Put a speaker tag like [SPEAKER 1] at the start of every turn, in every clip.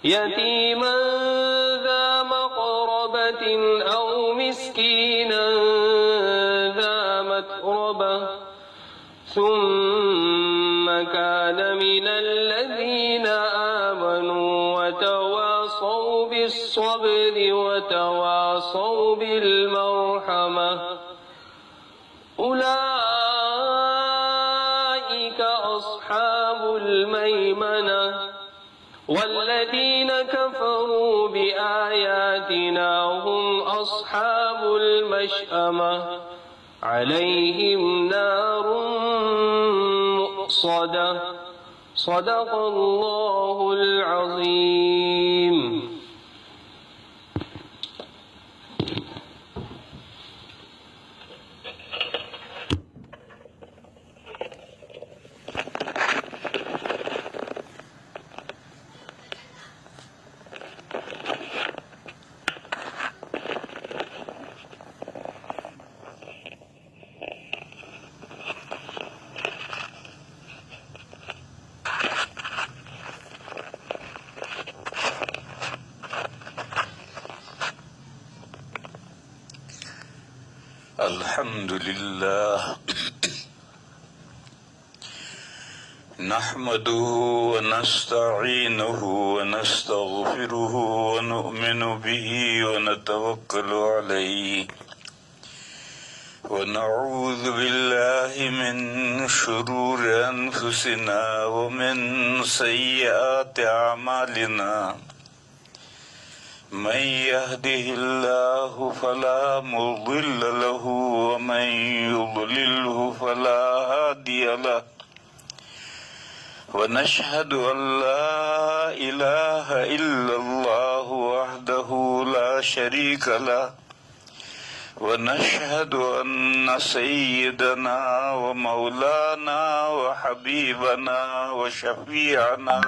[SPEAKER 1] يتيما ذا مقربة أو مسكينا ذا متربة ثم كان من الذين آمنوا وتواصوا بالصبر وتواصوا بالمرحمة أولئك أصحاب الميمنة والذين كفروا بآياتنا هم أصحاب المشأمة عليهم نار مؤصدة صدق الله العظيم.
[SPEAKER 2] الحمد لله نحمده ونستعينه ونستغفره ونؤمن به ونتوكل عليه ونعوذ بالله من شرور أنفسنا ومن سيئات أعمالنا من يهده الله فلا مضل له ومن يضلله فلا هادي له ونشهد أن لا إله إلا الله وحده لا شريك له ونشهد أن سيدنا ومولانا وحبيبنا وشفيعنا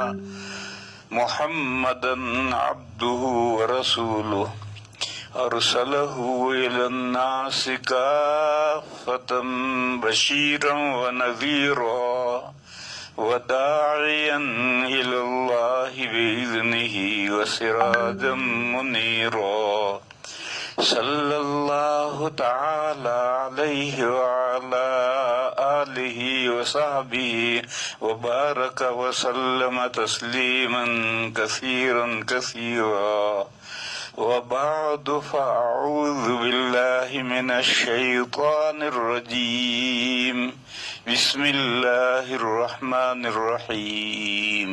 [SPEAKER 2] محمدا عبده ورسوله أرسله إلى الناس كافة بشيرا ونذيرا وداعيا إلى الله بإذنه وسراجا منيرا صلى الله تعالى عليه وعلى آله وصحبه وبارك وسلم تسليما كثيرا كثيرا وبعد فأعوذ بالله من الشيطان الرجيم بسم الله الرحمن الرحيم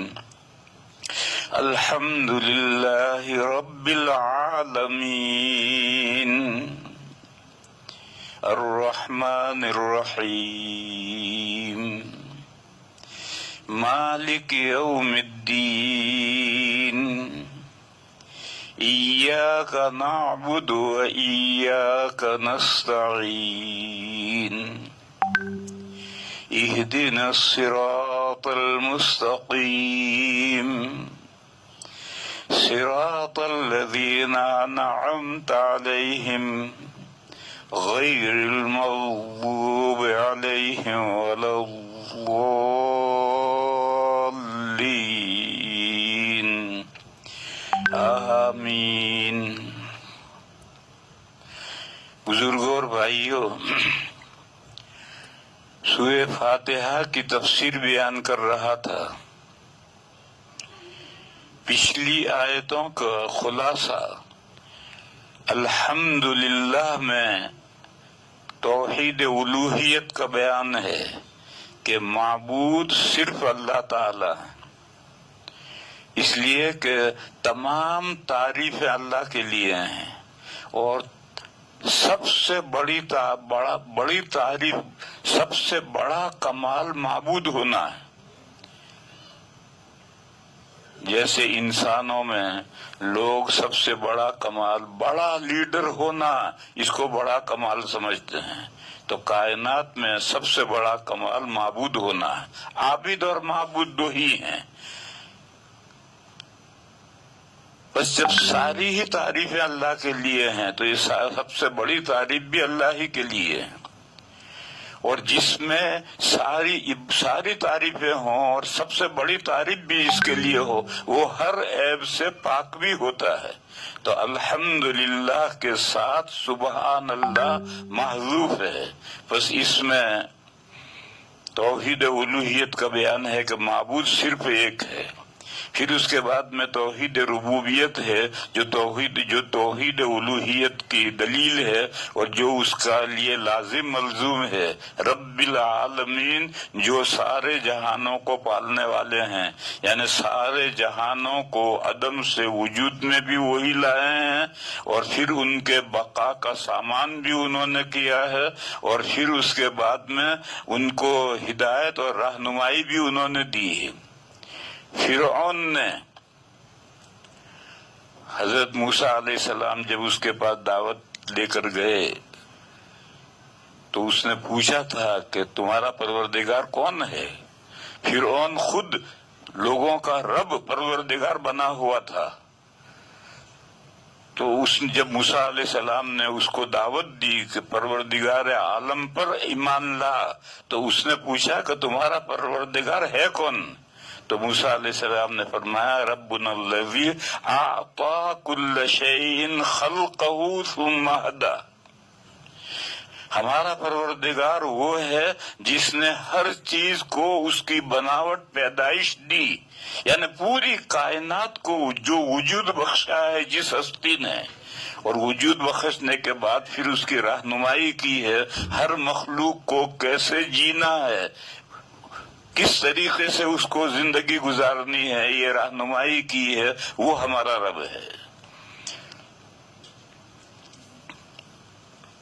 [SPEAKER 2] الحمد لله رب العالمين الرحمن الرحيم مالك يوم الدين إياك نعبد وإياك نستعين اهدنا الصراط المستقيم صراط الذين أنعمت عليهم غير المغضوب عليهم ولا الضالين آمین. بزرگوں اور بھائیوں، سورہ فاتحہ کی تفسیر بیان کر رہا تھا. پچھلی آیتوں کا خلاصہ الحمدللہ میں توحید الوہیت کا بیان ہے کہ معبود صرف اللہ تعالی ہے، اس لیے کہ تمام تعریفیں اللہ کے لیے ہیں، اور سب سے بڑی تعریف، سب سے بڑا کمال معبود ہونا ہے. جیسے انسانوں میں لوگ سب سے بڑا کمال بڑا لیڈر ہونا، اس کو بڑا کمال سمجھتے ہیں، تو کائنات میں سب سے بڑا کمال معبود ہونا ہے. عابد اور معبود دو ہی ہیں. بس جب ساری ہی تعریفیں اللہ کے لیے ہیں تو یہ سب سے بڑی تعریف بھی اللہ ہی کے لیے ہے، اور جس میں ساری تعریفیں ہوں اور سب سے بڑی تعریف بھی اس کے لیے ہو، وہ ہر عیب سے پاک بھی ہوتا ہے، تو الحمدللہ کے ساتھ سبحان اللہ محذوف ہے۔ بس اس میں توحید الوہیت کا بیان ہے کہ معبود صرف ایک ہے، پھر اس کے بعد میں توحید ربوبیت ہے جو توحید الوہیت کی دلیل ہے اور جو اس کا لیے لازم ملزوم ہے۔ رب العالمین جو سارے جہانوں کو پالنے والے ہیں، یعنی سارے جہانوں کو عدم سے وجود میں بھی وہی لائے ہیں، اور پھر ان کے بقا کا سامان بھی انہوں نے کیا ہے، اور پھر اس کے بعد میں ان کو ہدایت اور رہنمائی بھی انہوں نے دی ہے۔ فرعون نے حضرت موسیٰ علیہ السلام جب اس کے پاس دعوت لے کر گئے تو اس نے پوچھا تھا کہ تمہارا پروردگار کون ہے؟ فرعون خود لوگوں کا رب پروردگار بنا ہوا تھا، تو جب موسیٰ علیہ السلام نے اس کو دعوت دی کہ پروردگار عالم پر ایمان لا، تو اس نے پوچھا کہ تمہارا پروردگار ہے کون؟ تو موسیٰ علیہ السلام نے فرمایا ربنا الذی اعطی کل شیء خلقہ ثم ہدی، ہمارا پروردگار وہ ہے جس نے ہر چیز کو اس کی بناوٹ پیدائش دی، یعنی پوری کائنات کو جو وجود بخشا ہے جس ہستی نے، اور وجود بخشنے کے بعد پھر اس کی رہنمائی کی ہے، ہر مخلوق کو کیسے جینا ہے، کس طریقے سے اس کو زندگی گزارنی ہے، یہ رہنمائی کی ہے، وہ ہمارا رب ہے۔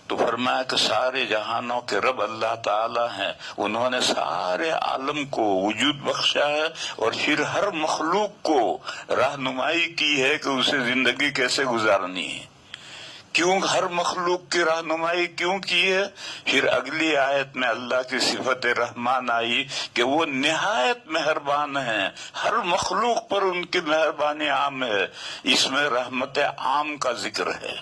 [SPEAKER 2] تو فرمایا کہ سارے جہانوں کے رب اللہ تعالی ہیں، انہوں نے سارے عالم کو وجود بخشا ہے اور پھر ہر مخلوق کو رہنمائی کی ہے کہ اسے زندگی کیسے گزارنی ہے۔ کیوں ہر مخلوق کی رہنمائی کیوں کی ہے؟ پھر اگلی آیت میں اللہ کی صفت رحمان آئی کہ وہ نہایت مہربان ہیں، ہر مخلوق پر ان کی مہربانی عام ہے۔ اس میں رحمت عام کا ذکر ہے،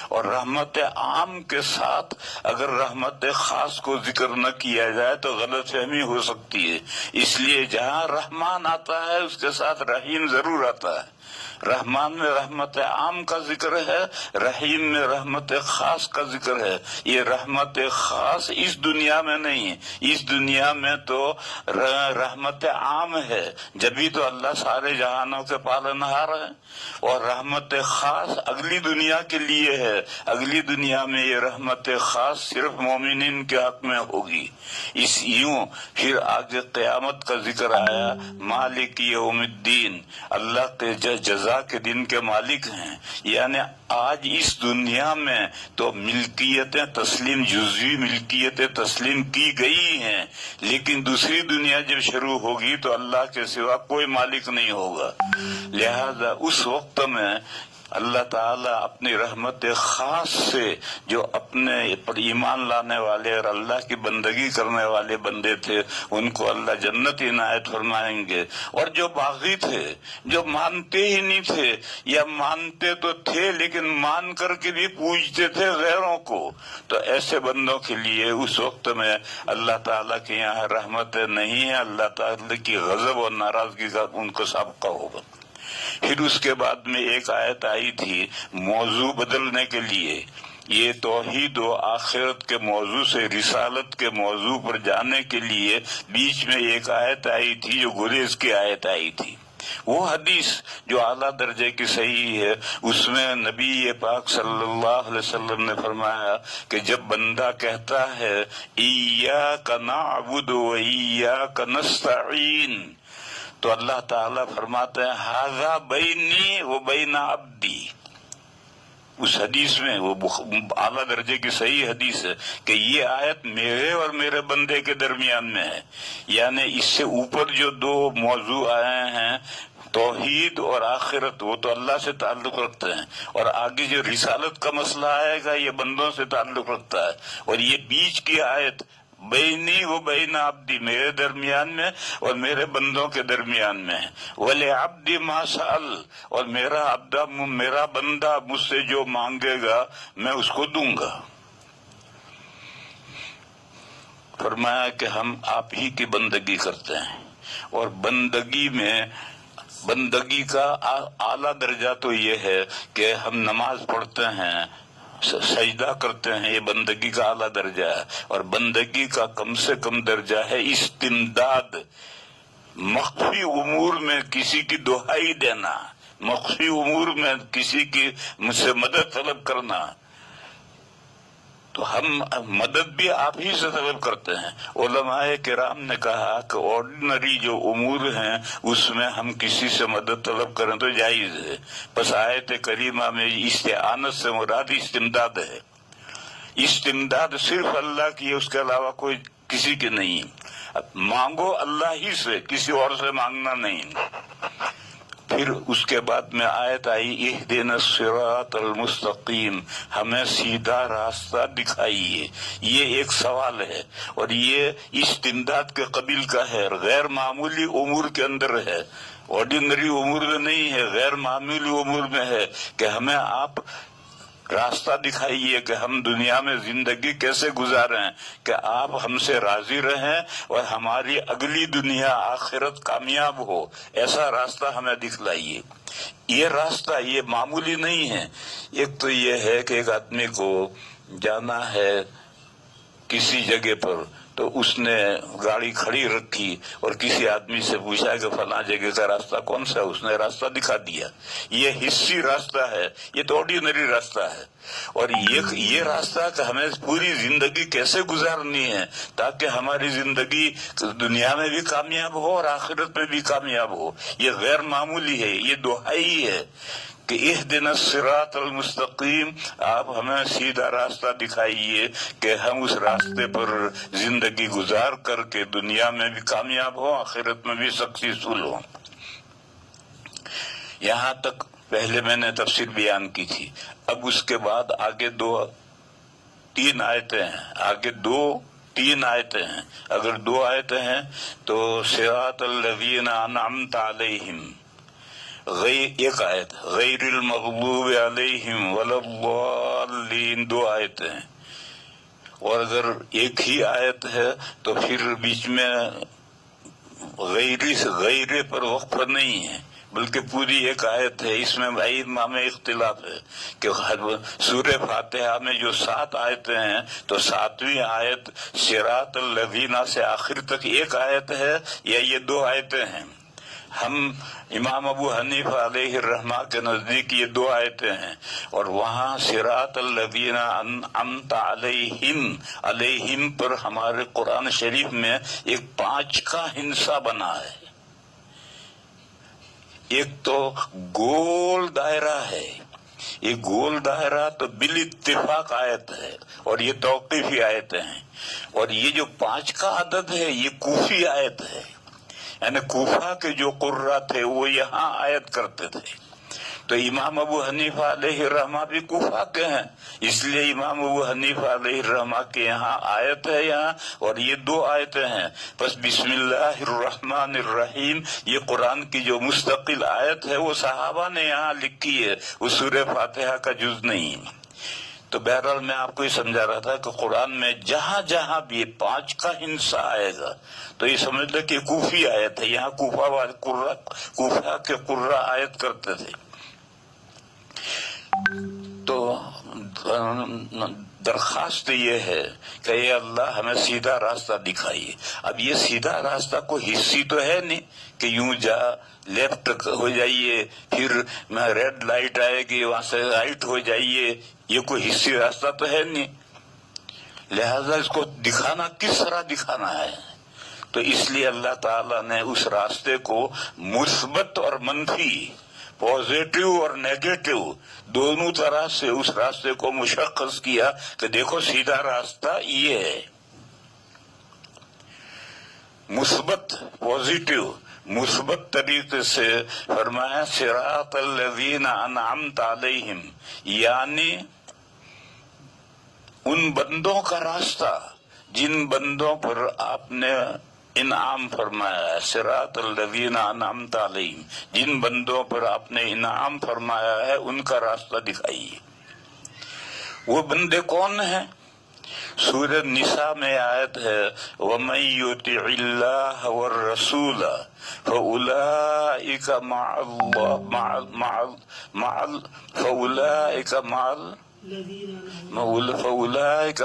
[SPEAKER 2] اور رحمت عام کے ساتھ اگر رحمت خاص کو ذکر نہ کیا جائے تو غلط فہمی ہو سکتی ہے، اس لیے جہاں رحمان آتا ہے اس کے ساتھ رحیم ضرور آتا ہے۔ رحمان میں رحمت عام کا ذکر ہے، رحیم میں رحمت خاص کا ذکر ہے۔ یہ رحمت خاص اس دنیا میں نہیں ہے، اس دنیا میں تو رحمت عام ہے، جبھی تو اللہ سارے جہانوں کے پالنہار ہے، اور رحمت خاص اگلی دنیا کے لیے ہے، اگلی دنیا میں یہ رحمت خاص صرف مومنین کے حق میں ہوگی۔ اس یوں پھر آگے قیامت کا ذکر آیا، مالک یوم الدین، اللہ کے جزا کے دن کے مالک ہیں، یعنی آج اس دنیا میں تو ملکیتیں تسلیم، جزوی ملکیتیں تسلیم کی گئی ہیں، لیکن دوسری دنیا جب شروع ہوگی تو اللہ کے سوا کوئی مالک نہیں ہوگا، لہذا اس وقت میں اللہ تعالیٰ اپنی رحمت خاص سے جو اپنے پر ایمان لانے والے اور اللہ کی بندگی کرنے والے بندے تھے ان کو اللہ جنت عنایت فرمائیں گے، اور جو باغی تھے، جو مانتے ہی نہیں تھے یا مانتے تو تھے لیکن مان کر کے بھی پوجتے تھے غیروں کو، تو ایسے بندوں کے لیے اس وقت میں اللہ تعالیٰ کے یہاں رحمت نہیں ہے، اللہ تعالیٰ کی غضب اور ناراضگی کا ان کو سابقہ ہوگا۔ پھر اس کے بعد میں ایک آیت آئی تھی موضوع بدلنے کے لیے، یہ توحید و آخرت کے موضوع سے رسالت کے موضوع پر جانے کے لیے بیچ میں ایک آیت آئی تھی جو گریز کی آیت آئی تھی۔ وہ حدیث جو اعلیٰ درجے کی صحیح ہے، اس میں نبی پاک صلی اللہ علیہ وسلم نے فرمایا کہ جب بندہ کہتا ہے ایاک نعبد و ایاک نستعین، تو اللہ تعالیٰ فرماتے ہیں ھذا بینی و بین عبدی۔ اس حدیث میں وہ اعلیٰ درجے کی صحیح حدیث ہے کہ یہ آیت میرے اور میرے بندے کے درمیان میں ہے، یعنی اس سے اوپر جو دو موضوع آئے ہیں توحید اور آخرت وہ تو اللہ سے تعلق رکھتے ہیں، اور آگے جو رسالت کا مسئلہ آئے گا یہ بندوں سے تعلق رکھتا ہے، اور یہ بیچ کی آیت بینی و بین عبدی میرے درمیان میں اور میرے بندوں کے درمیان میں ہے، وَلِعَبْدِ مَا سَأَلَ، اور میرا بندہ مجھ سے جو مانگے گا میں اس کو دوں گا۔ فرمایا کہ ہم آپ ہی کی بندگی کرتے ہیں، اور بندگی کا اعلیٰ درجہ تو یہ ہے کہ ہم نماز پڑھتے ہیں، سجدہ کرتے ہیں، یہ بندگی کا اعلیٰ درجہ ہے، اور بندگی کا کم سے کم درجہ ہے استمداد، مخفی امور میں کسی کی دہائی دینا، مخفی امور میں کسی کی مجھ سے مدد طلب کرنا، تو ہم مدد بھی آپ ہی سے طلب کرتے ہیں۔ علماء کرام نے کہا کہ آرڈنری جو امور ہیں اس میں ہم کسی سے مدد طلب کریں تو جائز ہے، بس آیت کریمہ میں استعانت سے مراد استمداد ہے، استمداد صرف اللہ کی ہے، اس کے علاوہ کوئی کسی کی نہیں، مانگو اللہ ہی سے، کسی اور سے مانگنا نہیں۔ پھر اس کے بعد میں آیت آئی اہدنا الصراط المستقیم، ہمیں سیدھا راستہ دکھائیے۔ یہ ایک سوال ہے اور یہ استمداد کے قبیل کا ہے، غیر معمولی امور کے اندر ہے، آرڈینری امور میں نہیں ہے، غیر معمولی امور میں ہے کہ ہمیں آپ راستہ دکھائیے کہ ہم دنیا میں زندگی کیسے گزاریں کہ آپ ہم سے راضی رہیں اور ہماری اگلی دنیا آخرت کامیاب ہو، ایسا راستہ ہمیں دکھلائیے۔ یہ راستہ یہ معمولی نہیں ہے۔ ایک تو یہ ہے کہ ایک آدمی کو جانا ہے کسی جگہ پر، تو اس نے گاڑی کھڑی رکھی اور کسی آدمی سے پوچھا کہ فلاں جگہ کا راستہ کون سا ہے، اس نے راستہ دکھا دیا۔ یہ حصی راستہ ہے، یہ تو آرڈینری راستہ ہے، اور یہ راستہ کہ ہمیں پوری زندگی کیسے گزارنی ہے تاکہ ہماری زندگی دنیا میں بھی کامیاب ہو اور آخرت میں بھی کامیاب ہو، یہ غیر معمولی ہے، یہ دہائی ہے کہ اہدنا الصراط المستقیم، آپ ہمیں سیدھا راستہ دکھائیے کہ ہم اس راستے پر زندگی گزار کر کے دنیا میں بھی کامیاب ہوں، آخرت میں بھی سکسیسفل ہوں۔ یہاں تک پہلے میں نے تفسیر بیان کی تھی۔ اب اس کے بعد آگے تین آیتیں ہیں، آگے تین آیتیں ہیں۔ اگر 2 آیتیں ہیں تو صراط الذین انعمت علیہم، ایک آیت غیر المغضوب علیہم ولا الضالین، 2 آیتیں ہیں، اور اگر ایک ہی آیت ہے تو پھر بیچ میں غیر پر وقف نہیں ہے بلکہ پوری ایک آیت ہے۔ اس میں بھائی میں اختلاف ہے کہ سورہ فاتحہ میں جو 7 آیتیں ہیں تو 7ویں آیت صراط الذین سے آخر تک ایک آیت ہے یا یہ 2 آیتیں ہیں۔ ہم امام ابو حنیفہ علیہ الرحمہ کے نزدیک یہ 2 آیتیں ہیں، اور وہاں صراط الذین انعمت علیہم پر ہمارے قرآن شریف میں ایک 5 کا ہندسہ بنا ہے۔ ایک تو گول دائرہ ہے، یہ گول دائرہ تو بالاتفاق آیت ہے اور یہ توقیفی آیتیں ہیں، اور یہ جو 5 کا عدد ہے یہ کوفی آیت ہے، یعنی کوفہ کے جو قرہ تھے وہ یہاں آیت کرتے تھے۔ تو امام ابو حنیفہ علیہ الرحمہ بھی کوفہ کے ہیں، اس لیے امام ابو حنیفہ علیہ الرحمہ کے یہاں آیت ہے یہاں، اور یہ 2 آیتیں ہیں۔ بس بسم اللہ الرحمن الرحیم یہ قرآن کی جو مستقل آیت ہے وہ صحابہ نے یہاں لکھی ہے، وہ سورہ فاتحہ کا جز نہیں۔ تو بہرحال میں آپ کو یہ سمجھا رہا تھا کہ قرآن میں جہاں جہاں بھی 5 کا ہندسہ آئے گا تو یہ سمجھ لیں کہ کوفی آیت ہے، یہاں کوفہ کے قرہ آیت کرتے تھے۔ تو درخواست یہ ہے کہ اے اللہ ہمیں سیدھا راستہ دکھائیے۔ اب یہ سیدھا راستہ کوئی حصی تو ہے نہیں کہ یوں جا لیفٹ ہو جائیے پھر میں ریڈ لائٹ آئے گی وہاں سے رائٹ ہو جائیے، یہ کوئی حصی راستہ تو ہے نہیں، لہذا اس کو دکھانا کس طرح دکھانا ہے۔ تو اس لیے اللہ تعالیٰ نے اس راستے کو مثبت اور منفی، پازیٹیو اور نیگیٹو دونوں طرح سے اس راستے کو مشخص کیا کہ دیکھو سیدھا راستہ یہ ہے، مثبت پازیٹیو مثبت طریقے سے فرمایا صراط الذین انعمت علیہم، یعنی ان بندوں کا راستہ جن بندوں پر آپ نے انعام فرمایا ہے، صراط الذین انعمت علیہم، جن بندوں پر آپ نے انعام فرمایا ہے ان کا راستہ دکھائیے۔ وہ بندے کون ہیں؟ سورہ نساء میں آیت ہے وَمَن يُطِعِ اللَّهَ وَالرَّسُولَ فَأُولَئِكَ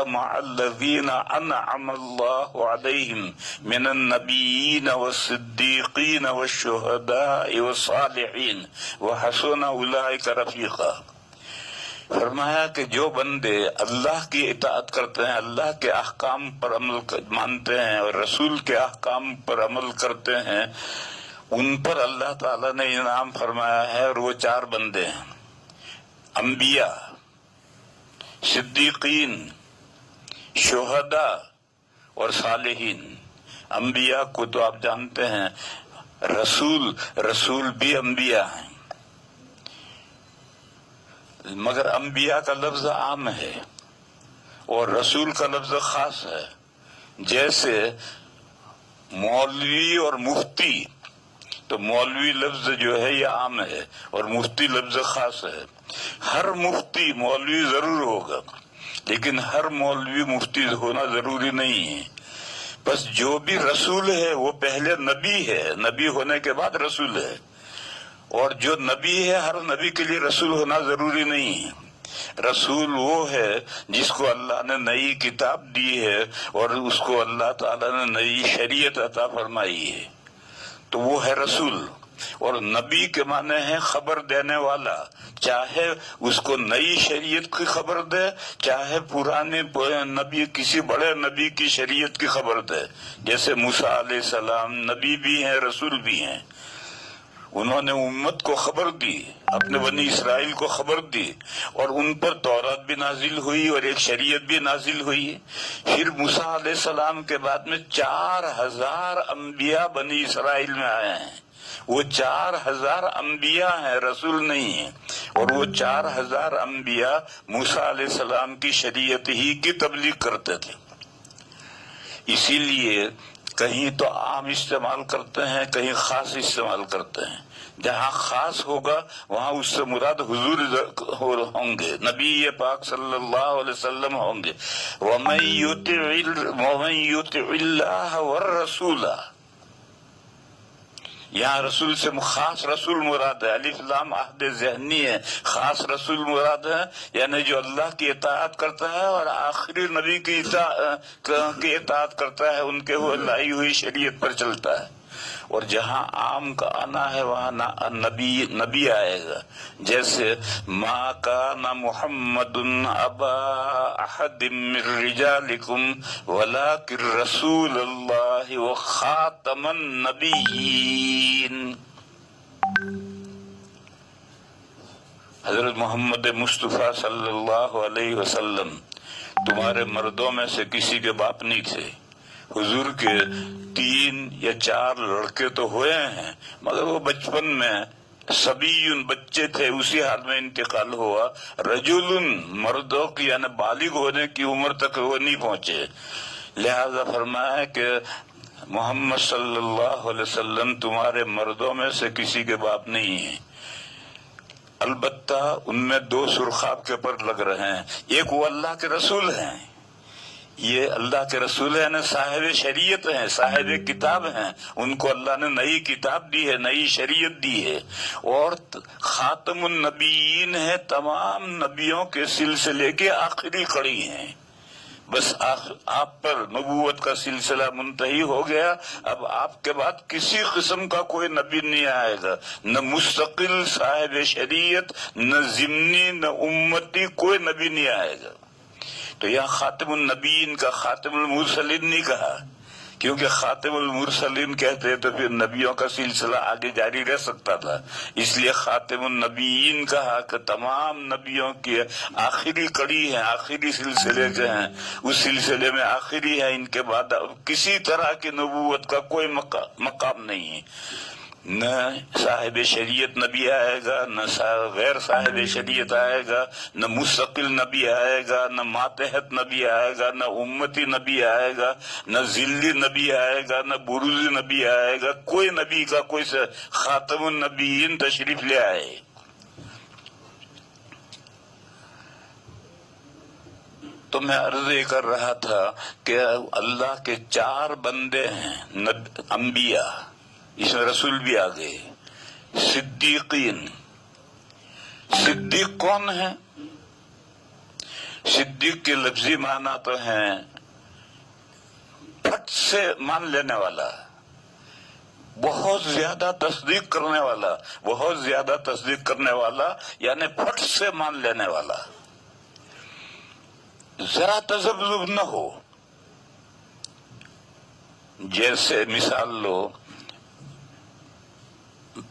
[SPEAKER 2] مع الذين أنعم الله عليهم من النبيين والصديقين والشهداء والصالحين وحسن أولئك رفيقا۔ فرمایا کہ جو بندے اللہ کی اطاعت کرتے ہیں، اللہ کے احکام پر عمل مانتے ہیں اور رسول کے احکام پر عمل کرتے ہیں، ان پر اللہ تعالیٰ نے انعام فرمایا ہے، اور وہ 4 بندے ہیں: انبیاء، صدیقین، شہداء اور صالحین۔ انبیاء کو تو آپ جانتے ہیں، رسول بھی انبیاء ہیں، مگر انبیاء کا لفظ عام ہے اور رسول کا لفظ خاص ہے۔ جیسے مولوی اور مفتی، تو مولوی لفظ جو ہے یہ عام ہے اور مفتی لفظ خاص ہے۔ ہر مفتی مولوی ضرور ہوگا، لیکن ہر مولوی مفتی ہونا ضروری نہیں ہے۔ بس جو بھی رسول ہے وہ پہلے نبی ہے، نبی ہونے کے بعد رسول ہے، اور جو نبی ہے ہر نبی کے لیے رسول ہونا ضروری نہیں ہے۔ رسول وہ ہے جس کو اللہ نے نئی کتاب دی ہے اور اس کو اللہ تعالیٰ نے نئی شریعت عطا فرمائی ہے، تو وہ ہے رسول۔ اور نبی کے معنی ہے خبر دینے والا، چاہے اس کو نئی شریعت کی خبر دے، چاہے پرانے نبی کسی بڑے نبی کی شریعت کی خبر دے۔ جیسے موسیٰ علیہ السلام نبی بھی ہیں، رسول بھی ہیں، انہوں نے امت کو خبر دی، اپنے بنی اسرائیل کو خبر دی، اور ان پر تورات بھی نازل ہوئی اور ایک شریعت بھی نازل ہوئی۔ پھر موسیٰ علیہ السلام کے بعد میں 4000 انبیاء بنی اسرائیل میں آئے ہیں۔ وہ 4000 انبیاء ہیں، رسول نہیں ہیں، اور وہ 4000 انبیاء موسیٰ علیہ السلام کی شریعت ہی کی تبلیغ کرتے تھے۔ اسی لیے کہیں تو عام استعمال کرتے ہیں، کہیں خاص استعمال کرتے ہیں۔ جہاں خاص ہوگا وہاں اس سے مراد حضور ہوں گے، نبی پاک صلی اللہ علیہ وسلم ہوں گے۔ وَمَن يُطِعِ اللَّهَ وَالرَّسُولَ، یہاں رسول سے خاص رسول مراد ہے، الف لام عہد ذہنی ہے، خاص رسول مراد ہے، یعنی جو اللہ کی اطاعت کرتا ہے اور آخری نبی کی اطاعت کرتا ہے، ان کے وہ لائی ہوئی شریعت پر چلتا ہے۔ اور جہاں عام کا آنا ہے وہاں نبی آئے گا۔ جیسے ما کان محمد ابا احد من رجالکم ولکن رسول اللہ وخاتم النبیین۔ حضرت محمد مصطفیٰ صلی اللہ علیہ وسلم تمہارے مردوں میں سے کسی کے باپ نہیں تھے۔ حضور کے 3 یا 4 لڑکے تو ہوئے ہیں، مگر وہ بچپن میں صبی بچے تھے، اسی حال میں انتقال ہوا۔ رجل مردوں کی یعنی بالغ ہونے کی عمر تک وہ نہیں پہنچے، لہذا فرمایا کہ محمد صلی اللہ علیہ وسلم تمہارے مردوں میں سے کسی کے باپ نہیں ہیں۔ البتہ ان میں 2 سرخاب کے پر لگ رہے ہیں، ایک وہ اللہ کے رسول ہیں، یہ اللہ کے رسول ہیں، صاحب شریعت ہیں، صاحب کتاب ہیں، ان کو اللہ نے نئی کتاب دی ہے، نئی شریعت دی ہے، اور خاتم النبیین ہے، تمام نبیوں کے سلسلے کے آخری کڑی ہیں۔ بس آپ پر نبوت کا سلسلہ منتہی ہو گیا، اب آپ کے بعد کسی قسم کا کوئی نبی نہیں آئے گا، نہ مستقل صاحب شریعت، نہ ضمنی، نہ امتی، کوئی نبی نہیں آئے گا۔ تو یہاں خاتم النبیین کا خاتم المرسلین نہیں کہا، کیونکہ خاتم المرسلین کہتے تو پھر نبیوں کا سلسلہ آگے جاری رہ سکتا تھا، اس لیے خاتم النبیین کہا کہ تمام نبیوں کی آخری کڑی ہے، آخری سلسلے کے ہیں، اس سلسلے میں آخری ہے، ان کے بعد کسی طرح کی نبوت کا کوئی مقام نہیں ہے۔ نہ صاحب شریعت نبی آئے گا، نہ غیر صاحب شریعت آئے گا، نہ مستقل نبی آئے گا، نہ ماتحت نبی آئے گا، نہ امتی نبی آئے گا، نہ ذلی نبی آئے گا، نہ بروزی نبی آئے گا، کوئی نبی کا کوئی خاتم النبیین تشریف لے آئے۔ تو میں عرض یہ کر رہا تھا کہ اللہ کے 4 بندے ہیں انبیاء، اس میں رسول بھی آ گئے، صدیقین۔ صدیق کون ہے؟ صدیق کے لفظی معنی تو ہیں پھٹ سے مان لینے والا، بہت زیادہ تصدیق کرنے والا، بہت زیادہ تصدیق کرنے والا، یعنی پھٹ سے مان لینے والا، ذرا تذبذب نہ ہو۔ جیسے مثال لو،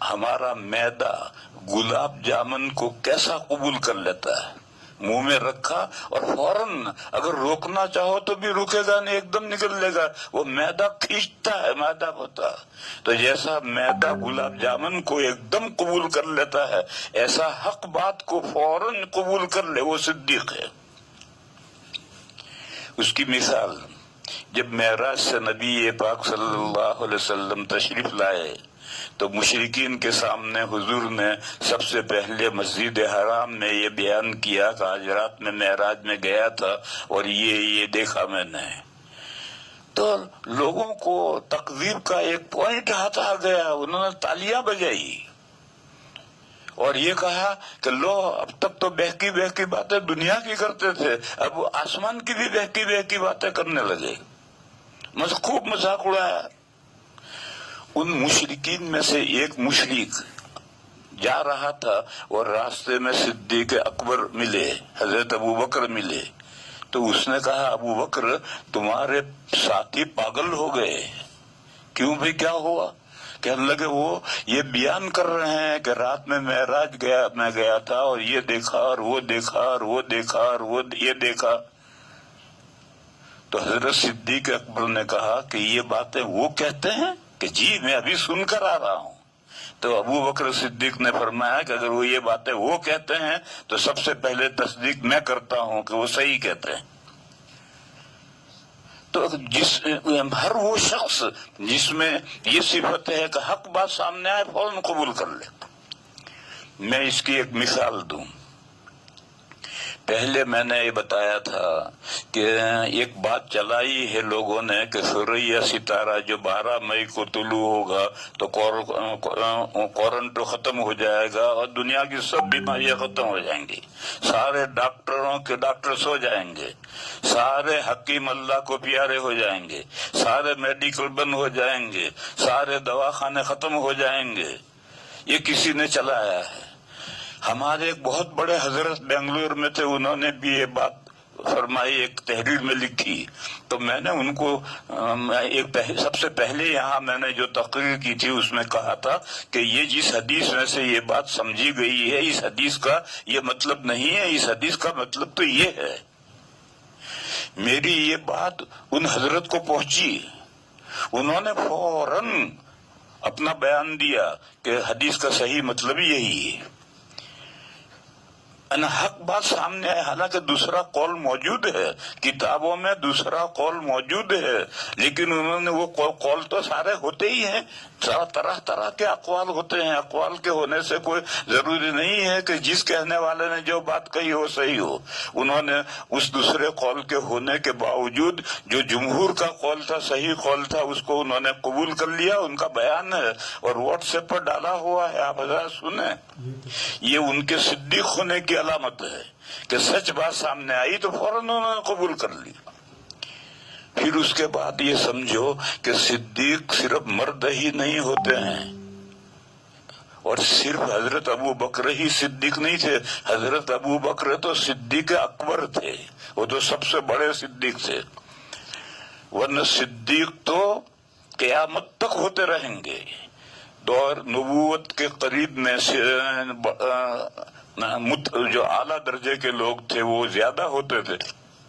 [SPEAKER 2] ہمارا معدہ گلاب جامن کو کیسا قبول کر لیتا ہے، منہ میں رکھا اور فوراً اگر روکنا چاہو تو بھی رکے گا نہیں، ایک دم نکل لے گا، وہ معدہ کھینچتا ہے، معدہ ہوتا۔ تو جیسا معدہ گلاب جامن کو ایک دم قبول کر لیتا ہے، ایسا حق بات کو فوراً قبول کر لے، وہ صدیق ہے۔ اس کی مثال، جب معراج سے نبی پاک صلی اللہ علیہ وسلم تشریف لائے تو مشرکین کے سامنے حضور نے سب سے پہلے مسجد حرام میں یہ بیان کیا کہ آج رات میں معراج میں گیا تھا اور یہ دیکھا میں نے۔ تو لوگوں کو تکذیب کا ایک پوائنٹ ہاتھ آ گیا، انہوں نے تالیاں بجائی اور یہ کہا کہ لو، اب تک تو بہکی بہکی باتیں دنیا کی کرتے تھے، اب آسمان کی بھی بہکی بہکی باتیں کرنے لگے، خوب مذاق اڑایا۔ ان مشرکین میں سے ایک مشرک جا رہا تھا اور راستے میں صدیق اکبر ملے، حضرت ابو بکر ملے، تو اس نے کہا ابو بکر تمہارے ساتھی پاگل ہو گئے۔ کیوں بھائی، کیا ہوا؟ کہنے لگے وہ یہ بیان کر رہے ہیں کہ رات میں معراج میں گیا تھا اور یہ دیکھا اور وہ دیکھا اور وہ دیکھا اور وہ یہ دیکھا۔ تو حضرت صدیق اکبر نے کہا کہ یہ باتیں وہ کہتے ہیں کہ جی میں ابھی سن کر آ رہا ہوں۔ تو ابو بکر صدیق نے فرمایا کہ اگر وہ یہ باتیں وہ کہتے ہیں تو سب سے پہلے تصدیق میں کرتا ہوں کہ وہ صحیح کہتے ہیں۔ تو ہر وہ شخص جس میں یہ صفت ہے کہ حق بات سامنے آئے فوراً قبول کر لے۔ میں اس کی ایک مثال دوں۔ پہلے میں نے یہ بتایا تھا کہ ایک بات چلائی ہے لوگوں نے کہ سورہ ستارہ جو 12 مئی کو طلوع ہوگا تو کوارنٹو ختم ہو جائے گا اور دنیا کی سب بیماریاں ختم ہو جائیں گی، سارے ڈاکٹروں کے ڈاکٹر سو جائیں گے، سارے حکیم اللہ کو پیارے ہو جائیں گے، سارے میڈیکل بند ہو جائیں گے، سارے دواخانے ختم ہو جائیں گے۔ یہ کسی نے چلایا ہے۔ ہمارے ایک بہت بڑے حضرت بنگلور میں تھے، انہوں نے بھی یہ بات فرمائی، ایک تحریر میں لکھی۔ تو میں نے ان کو سب سے پہلے یہاں میں نے جو تقریر کی تھی اس میں کہا تھا کہ یہ جس حدیث میں سے یہ بات سمجھی گئی ہے، اس حدیث کا یہ مطلب نہیں ہے، اس حدیث کا مطلب تو یہ ہے۔ میری یہ بات ان حضرت کو پہنچی، انہوں نے فوراً اپنا بیان دیا کہ حدیث کا صحیح مطلب یہی ہے۔ حق بات سامنے آئے، حالانکہ دوسرا قول موجود ہے، کتابوں میں دوسرا قول موجود ہے، لیکن انہوں نے وہ قول تو سارے ہوتے ہی ہیں، طرح طرح کے اقوال ہوتے ہیں۔ اقوال کے ہونے سے کوئی ضروری نہیں ہے کہ جس کہنے والے نے جو بات کہی ہو صحیح ہو۔ انہوں نے اس دوسرے قول کے ہونے کے باوجود جو جمہور کا قول تھا، صحیح قول تھا، اس کو انہوں نے قبول کر لیا۔ ان کا بیان ہے اور واٹس ایپ پر ڈالا ہوا ہے، آپ حضرات سنیں۔ یہ ان کے صدیق ہونے کی علامت ہے کہ سچ بات سامنے آئی تو فوراً انہوں نے قبول کر لی۔ پھر اس کے بعد یہ سمجھو کہ صدیق صرف مرد ہی نہیں ہوتے ہیں، اور صرف حضرت ابو بکر ہی صدیق نہیں تھے، حضرت ابو بکر تو صدیق اکبر تھے، وہ تو سب سے بڑے صدیق تھے، ورنہ صدیق تو قیامت تک ہوتے رہیں گے۔ دور نبوت کے قریب میں جو اعلیٰ درجے کے لوگ تھے وہ زیادہ ہوتے تھے،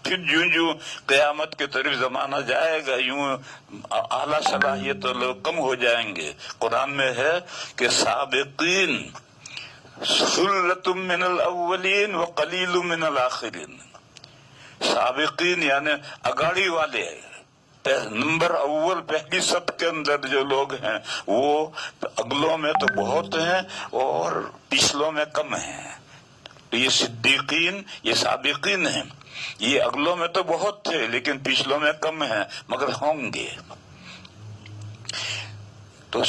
[SPEAKER 2] پھر جو قیامت کے طرف زمانہ جائے گا یوں اعلیٰ صلاحیت لوگ کم ہو جائیں گے۔ قرآن میں ہے کہ سابقین ثلۃ من الاولین وقلیل من الاخرین، سابقین یعنی اگاڑی والے، نمبر اول پہلی سب کے اندر جو لوگ ہیں وہ اگلوں میں تو بہت ہیں اور پچھلوں میں کم ہیں۔ تو یہ صدیقین، یہ سابقین ہیں۔ یہ اگلوں میں تو بہت تھے لیکن پچھلوں میں کم ہیں، مگر ہوں گے۔ تو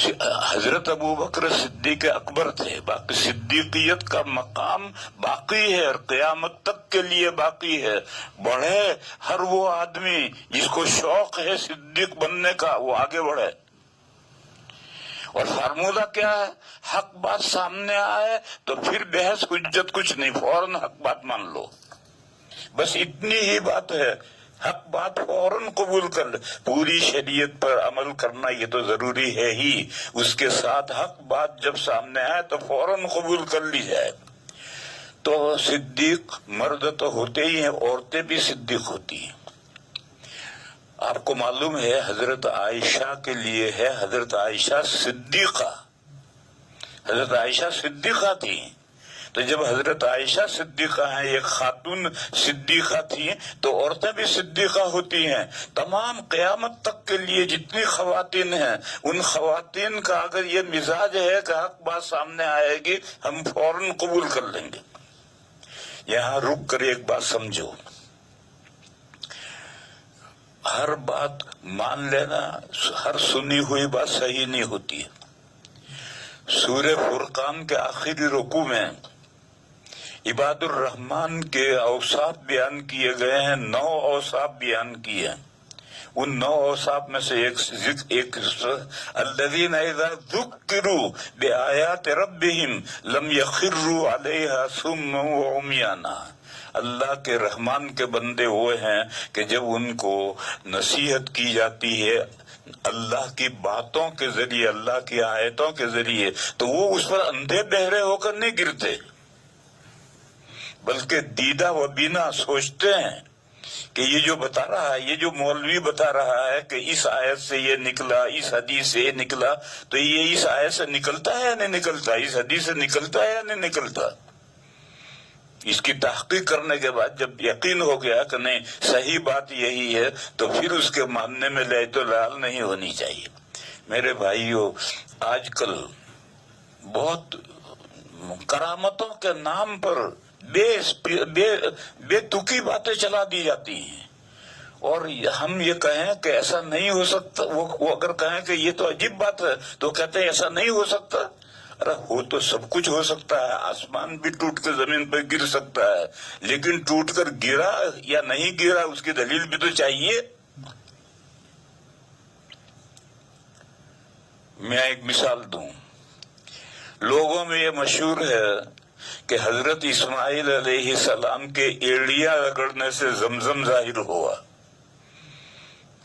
[SPEAKER 2] حضرت ابو بکر صدیق اکبر تھے، باقی صدیقیت کا مقام باقی ہے اور قیامت تک کے لیے باقی ہے۔ بڑھے ہر وہ آدمی جس کو شوق ہے صدیق بننے کا، وہ آگے بڑھے۔ اور فارمولہ کیا ہے؟ حق بات سامنے آئے تو پھر بحث حجت کچھ نہیں، فوراً حق بات مان لو، بس اتنی ہی بات ہے۔ حق بات فوراً قبول کر لے، پوری شریعت پر عمل کرنا یہ تو ضروری ہے ہی، اس کے ساتھ حق بات جب سامنے آئے تو فوراً قبول کر لی جائے۔ تو صدیق مرد تو ہوتے ہی ہیں، عورتیں بھی صدیق ہوتی ہیں۔ آپ کو معلوم ہے حضرت عائشہ کے لیے ہے حضرت عائشہ صدیقہ، حضرت عائشہ صدیقہ تھی۔ تو جب حضرت عائشہ صدیقہ ہیں، ایک خاتون صدیقہ تھی، تو عورتیں بھی صدیقہ ہوتی ہیں۔ تمام قیامت تک کے لیے جتنی خواتین ہیں، ان خواتین کا اگر یہ مزاج ہے کہ حق بات سامنے آئے گی ہم فوراً قبول کر لیں گے۔ یہاں رک کر ایک بات سمجھو، ہر بات مان لینا، ہر سنی ہوئی بات صحیح نہیں ہوتی ہے۔ سورہ فرقان کے آخری رکوع میں عباد الرحمن کے اوصاف بیان کیے گئے ہیں، 9 اوصاف بیان کیے ہیں۔ ان 9 اوصاف میں سے ایک الذین اذا ذکروا بآیات ربہم لم یخروا علیہا صما وعمیانا۔ اللہ کے رحمان کے بندے وہ ہیں کہ جب ان کو نصیحت کی جاتی ہے اللہ کی باتوں کے ذریعے، اللہ کی آیتوں کے ذریعے، تو وہ اس پر اندھے بہرے ہو کر نہیں گرتے، بلکہ دیدہ و بینا سوچتے ہیں کہ یہ جو بتا رہا ہے، یہ جو مولوی بتا رہا ہے کہ اس آیت سے یہ نکلا، اس حدیث سے یہ نکلا، تو یہ اس آیت سے نکلتا ہے یا نہیں نکلتا، اس حدیث سے نکلتا ہے یا نہیں نکلتا۔ اس کی تحقیق کرنے کے بعد جب یقین ہو گیا کہ نہیں صحیح بات یہی ہے، تو پھر اس کے ماننے میں لیت و لال نہیں ہونی چاہیے۔ میرے بھائیو، آج کل بہت کرامتوں کے نام پر بے تکی باتیں چلا دی جاتی ہیں، اور ہم یہ کہیں کہ ایسا نہیں ہو سکتا، وہ اگر کہیں کہ یہ تو عجیب بات ہے تو کہتے ہیں ایسا نہیں ہو سکتا۔ ارے ہو تو سب کچھ ہو سکتا ہے، آسمان بھی ٹوٹ کے زمین پہ گر سکتا ہے، لیکن ٹوٹ کر گرا یا نہیں گرا اس کی دلیل بھی تو چاہیے۔ میں ایک مثال دوں، لوگوں میں یہ مشہور ہے کہ حضرت اسماعیل علیہ السلام کے ایڑیاں رگڑنے سے زمزم ظاہر ہوا۔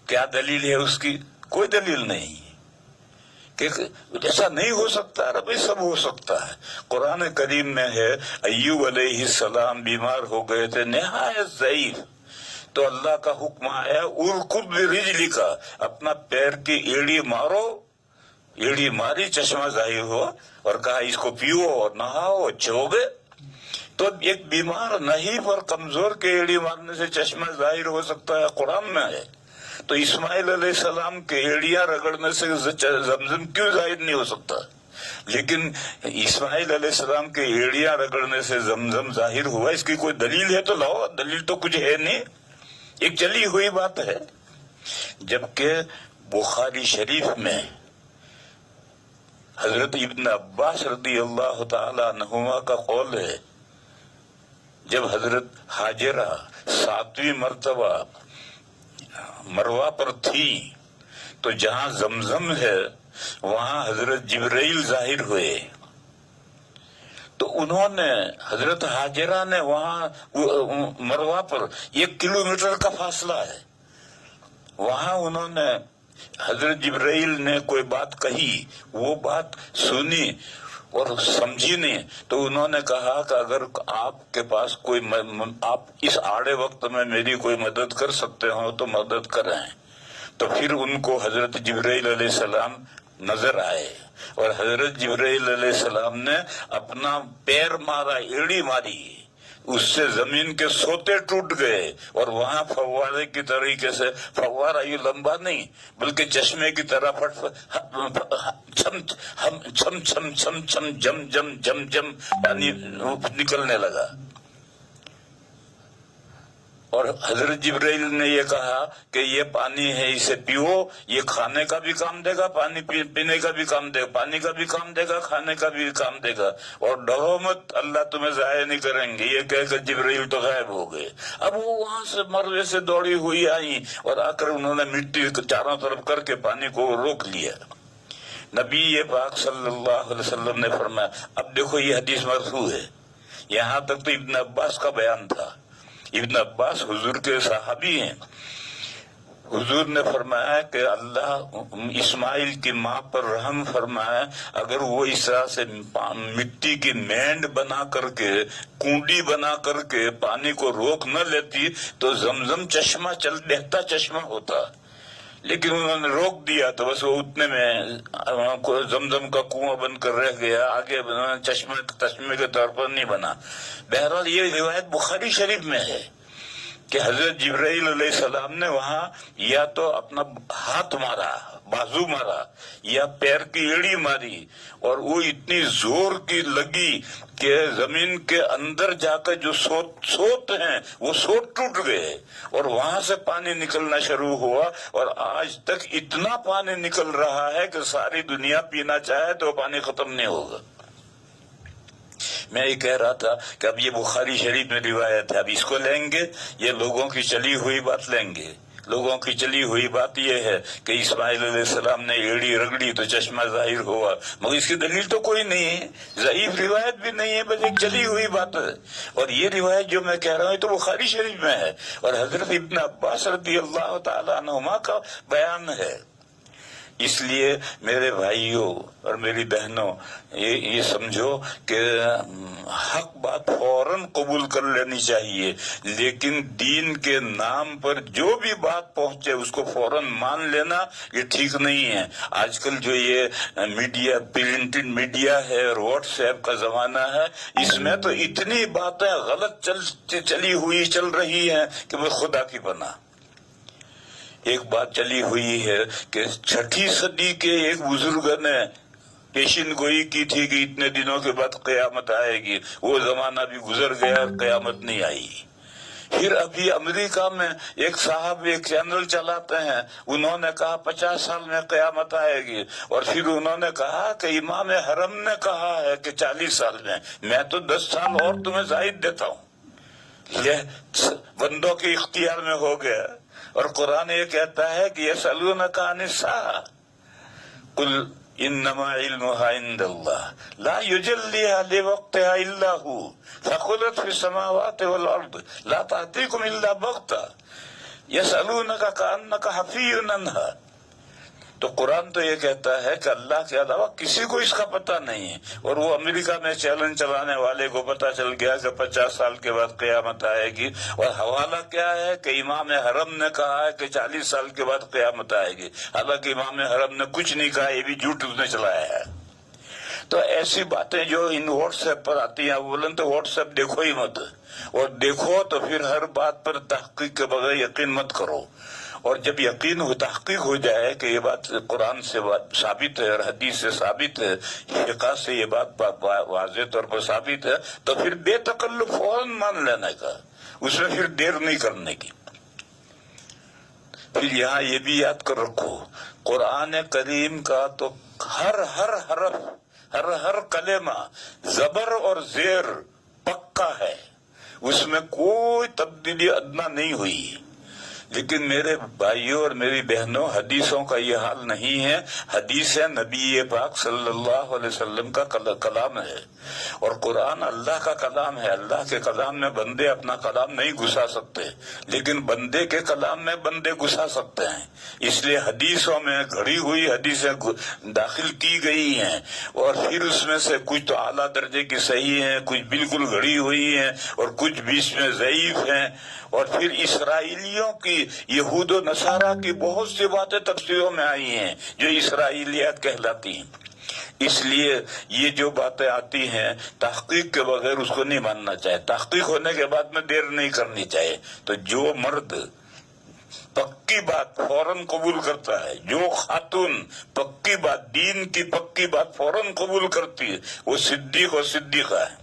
[SPEAKER 2] کیا دلیل ہے اس کی؟ کوئی دلیل نہیں کہ ایسا نہیں ہو سکتا۔ ربی سب ہو سکتا ہے۔ قرآن کریم میں ہے ایوب علیہ السلام بیمار ہو گئے تھے، نہایت ضعیف، تو اللہ کا حکم آیا ارکض برجلک، اپنا پیر کی ایڑی مارو، ایڑی ماری، چشمہ ظاہر ہوا، اور کہا اس کو پیو اور نہاؤ، اچھے ہو گئے۔ تو ایک بیمار نحیف اور کمزور کے ایڑی مارنے سے چشمہ ظاہر ہو سکتا ہے، قرآن میں ہے۔ تو اسماعیل علیہ السلام کے ایڑیاں رگڑنے سے زمزم کیوں ظاہر نہیں ہو سکتا؟ لیکن اسماعیل علیہ السلام کے ایڑیاں رگڑنے سے زمزم ظاہر ہوا، اس کی کوئی دلیل ہے تو لاؤ۔ دلیل تو کچھ ہے نہیں، ایک چلی ہوئی بات ہے۔ جبکہ بخاری شریف میں حضرت ابن عباس رضی اللہ تعالی عنہما کا قول ہے، جب حضرت ہاجرہ 7ویں مرتبہ مروہ پر تھی تو جہاں زمزم ہے وہاں حضرت جبرائیل ظاہر ہوئے، تو انہوں نے حضرت ہاجرہ نے وہاں مروہ پر 1 کلومیٹر کا فاصلہ ہے، وہاں انہوں نے حضرت جبرائیل نے کوئی بات کہی، وہ بات سنی اور سمجھی نہیں، تو انہوں نے کہا کہ اگر آپ کے پاس کوئی آپ اس آڑے وقت میں میری کوئی مدد کر سکتے ہو تو مدد کریں۔ تو پھر ان کو حضرت جبرائیل علیہ السلام نظر آئے، اور حضرت جبرائیل علیہ السلام نے اپنا پیر مارا، ایڑی ماری، اس سے زمین کے سوتے ٹوٹ گئے، اور وہاں فوارے کی طریقے سے، فوارہ یہ لمبا نہیں بلکہ چشمے کی طرح چھم چھم چھم چھم چھم جم جم جم جم پانی نکلنے لگا۔ اور حضرت جبرائیل نے یہ کہا کہ یہ پانی ہے، اسے پیو، یہ کھانے کا بھی کام دے گا، پانی پینے کا بھی کام دے گا، پانی کا بھی کام دے گا، کھانے کا بھی کام دے گا، اور ڈرو مت، اللہ تمہیں ضائع نہیں کریں گے۔ یہ کہہ کر جبرائیل تو غائب ہو گئے۔ اب وہ وہاں سے مروے سے دوڑی ہوئی آئی اور آ کر انہوں نے مٹی چاروں طرف کر کے پانی کو روک لیا۔ نبی پاک صلی اللہ علیہ وسلم نے فرمایا، اب دیکھو یہ حدیث مرفوع ہے، یہاں تک تو ابن عباس کا بیان تھا۔ ابن عباس حضور کے صحابی ہیں۔ حضور نے فرمایا کہ اللہ اسماعیل کی ماں پر رحم فرمایا، اگر وہ اس طرح سے مٹی کی مینڈ بنا کر کے، کنڈی بنا کر کے پانی کو روک نہ لیتی تو زمزم چشمہ بہتا چشمہ ہوتا، لیکن انہوں نے روک دیا تو بس وہ اتنے میں زمزم کا کنواں بن کر رہ گیا، آگے چشمے کے طور پر نہیں بنا۔ بہرحال یہ روایت بخاری شریف میں ہے کہ حضرت جبرائیل علیہ السلام نے وہاں یا تو اپنا ہاتھ مارا، بازو مارا، یا پیر کی ایڑی ماری، اور وہ اتنی زور کی لگی کہ زمین کے اندر جا کر جو سوت ہیں وہ سوت ٹوٹ گئے، اور وہاں سے پانی نکلنا شروع ہوا، اور آج تک اتنا پانی نکل رہا ہے کہ ساری دنیا پینا چاہے تو پانی ختم نہیں ہوگا۔ میں یہ کہہ رہا تھا کہ اب یہ بخاری شریف میں روایت ہے، اب اس کو لیں گے، یہ لوگوں کی چلی ہوئی بات لیں گے۔ لوگوں کی چلی ہوئی بات یہ ہے کہ اسماعیل علیہ السلام نے ایڑی رگڑی تو چشمہ ظاہر ہوا، مگر اس کی دلیل تو کوئی نہیں ہے، ضعیف روایت بھی نہیں ہے، بس ایک چلی ہوئی بات ہے۔ اور یہ روایت جو میں کہہ رہا ہوں تو بخاری شریف میں ہے، اور حضرت ابن عباس رضی اللہ تعالیٰ عنہما کا بیان ہے۔ اس لیے میرے بھائیوں اور میری بہنوں، یہ سمجھو کہ حق بات فوراً قبول کر لینی چاہیے، لیکن دین کے نام پر جو بھی بات پہنچے اس کو فوراً مان لینا یہ ٹھیک نہیں ہے۔ آج کل جو یہ میڈیا، پرنٹڈ میڈیا ہے اور واٹس ایپ کا زمانہ ہے، اس میں تو اتنی باتیں غلط چل رہی ہیں کہ میں خدا کی پناہ۔ ایک بات چلی ہوئی ہے کہ 6 صدی کے ایک بزرگ نے پیشن گوئی کی تھی کہ اتنے دنوں کے بعد قیامت آئے گی، وہ زمانہ بھی گزر گیا، قیامت نہیں آئی۔ پھر ابھی امریکہ میں ایک صاحب ایک چینل چلاتے ہیں، انہوں نے کہا 50 سال میں قیامت آئے گی، اور پھر انہوں نے کہا کہ امام حرم نے کہا ہے کہ 40 سال میں تو 10 سال اور تمہیں زائد دیتا ہوں۔ یہ بندوں کے اختیار میں ہو گیا، اور قرآن یہ کہتا ہے کہ یسألونک عن الساعة قل انما علمها عند الله لا يجليها لوقتها الا هو ثقلت في السماوات والارض لا تأتيكم الا بغتة يسألونك كأنك حفي عنها۔ تو قرآن تو یہ کہتا ہے کہ اللہ کے علاوہ کسی کو اس کا پتہ نہیں ہے، اور وہ امریکہ میں چیلنج چلانے والے کو پتہ چل گیا کہ 50 سال کے بعد قیامت آئے گی، اور حوالہ کیا ہے کہ امام حرم نے کہا ہے کہ 40 سال کے بعد قیامت آئے گی، حالانکہ امام حرم نے کچھ نہیں کہا، یہ بھی جھوٹ اس نے چلایا ہے۔ تو ایسی باتیں جو ان واٹس ایپ پر آتی ہیں، بولیں تو واٹس ایپ دیکھو ہی مت، اور دیکھو تو پھر ہر بات پر تحقیق کے بغیر یقین مت کرو، اور جب یقین ہو، تحقیق ہو جائے کہ یہ بات قرآن سے ثابت ہے اور حدیث سے ثابت ہے، فقہ سے یہ بات واضح طور پر ثابت ہے، تو پھر بے تکلف فوراً مان لینے کا، اس میں پھر دیر نہیں کرنے کی۔ پھر یہاں یہ بھی یاد کر رکھو، قرآن کریم کا تو ہر حرف، ہر کلمہ زبر اور زیر پکا ہے، اس میں کوئی تبدیلی ادنا نہیں ہوئی۔ لیکن میرے بھائیوں اور میری بہنوں، حدیثوں کا یہ حال نہیں ہے۔ حدیث نبی پاک صلی اللہ علیہ وسلم کا کلام ہے، اور قرآن اللہ کا کلام ہے۔ اللہ کے کلام میں بندے اپنا کلام نہیں گھسا سکتے، لیکن بندے کے کلام میں بندے گھسا سکتے ہیں۔ اس لیے حدیثوں میں گھڑی ہوئی حدیثیں داخل کی گئی ہیں، اور پھر اس میں سے کچھ تو اعلیٰ درجے کی صحیح ہیں، کچھ بالکل گھڑی ہوئی ہیں، اور کچھ بیچ میں ضعیف ہیں۔ اور پھر اسرائیلیوں کی، یہود و نصارہ کی بہت سی باتیں تفسیروں میں آئی ہیں جو اسرائیلیات کہلاتی ہیں۔ اس لیے یہ جو باتیں آتی ہیں تحقیق کے بغیر اس کو نہیں ماننا چاہیے، تحقیق ہونے کے بعد میں دیر نہیں کرنی چاہیے۔ تو جو مرد پکی بات فوراً قبول کرتا ہے، جو خاتون پکی بات، دین کی پکی بات فوراً قبول کرتی ہے، وہ صدیق اور صدیقہ ہے۔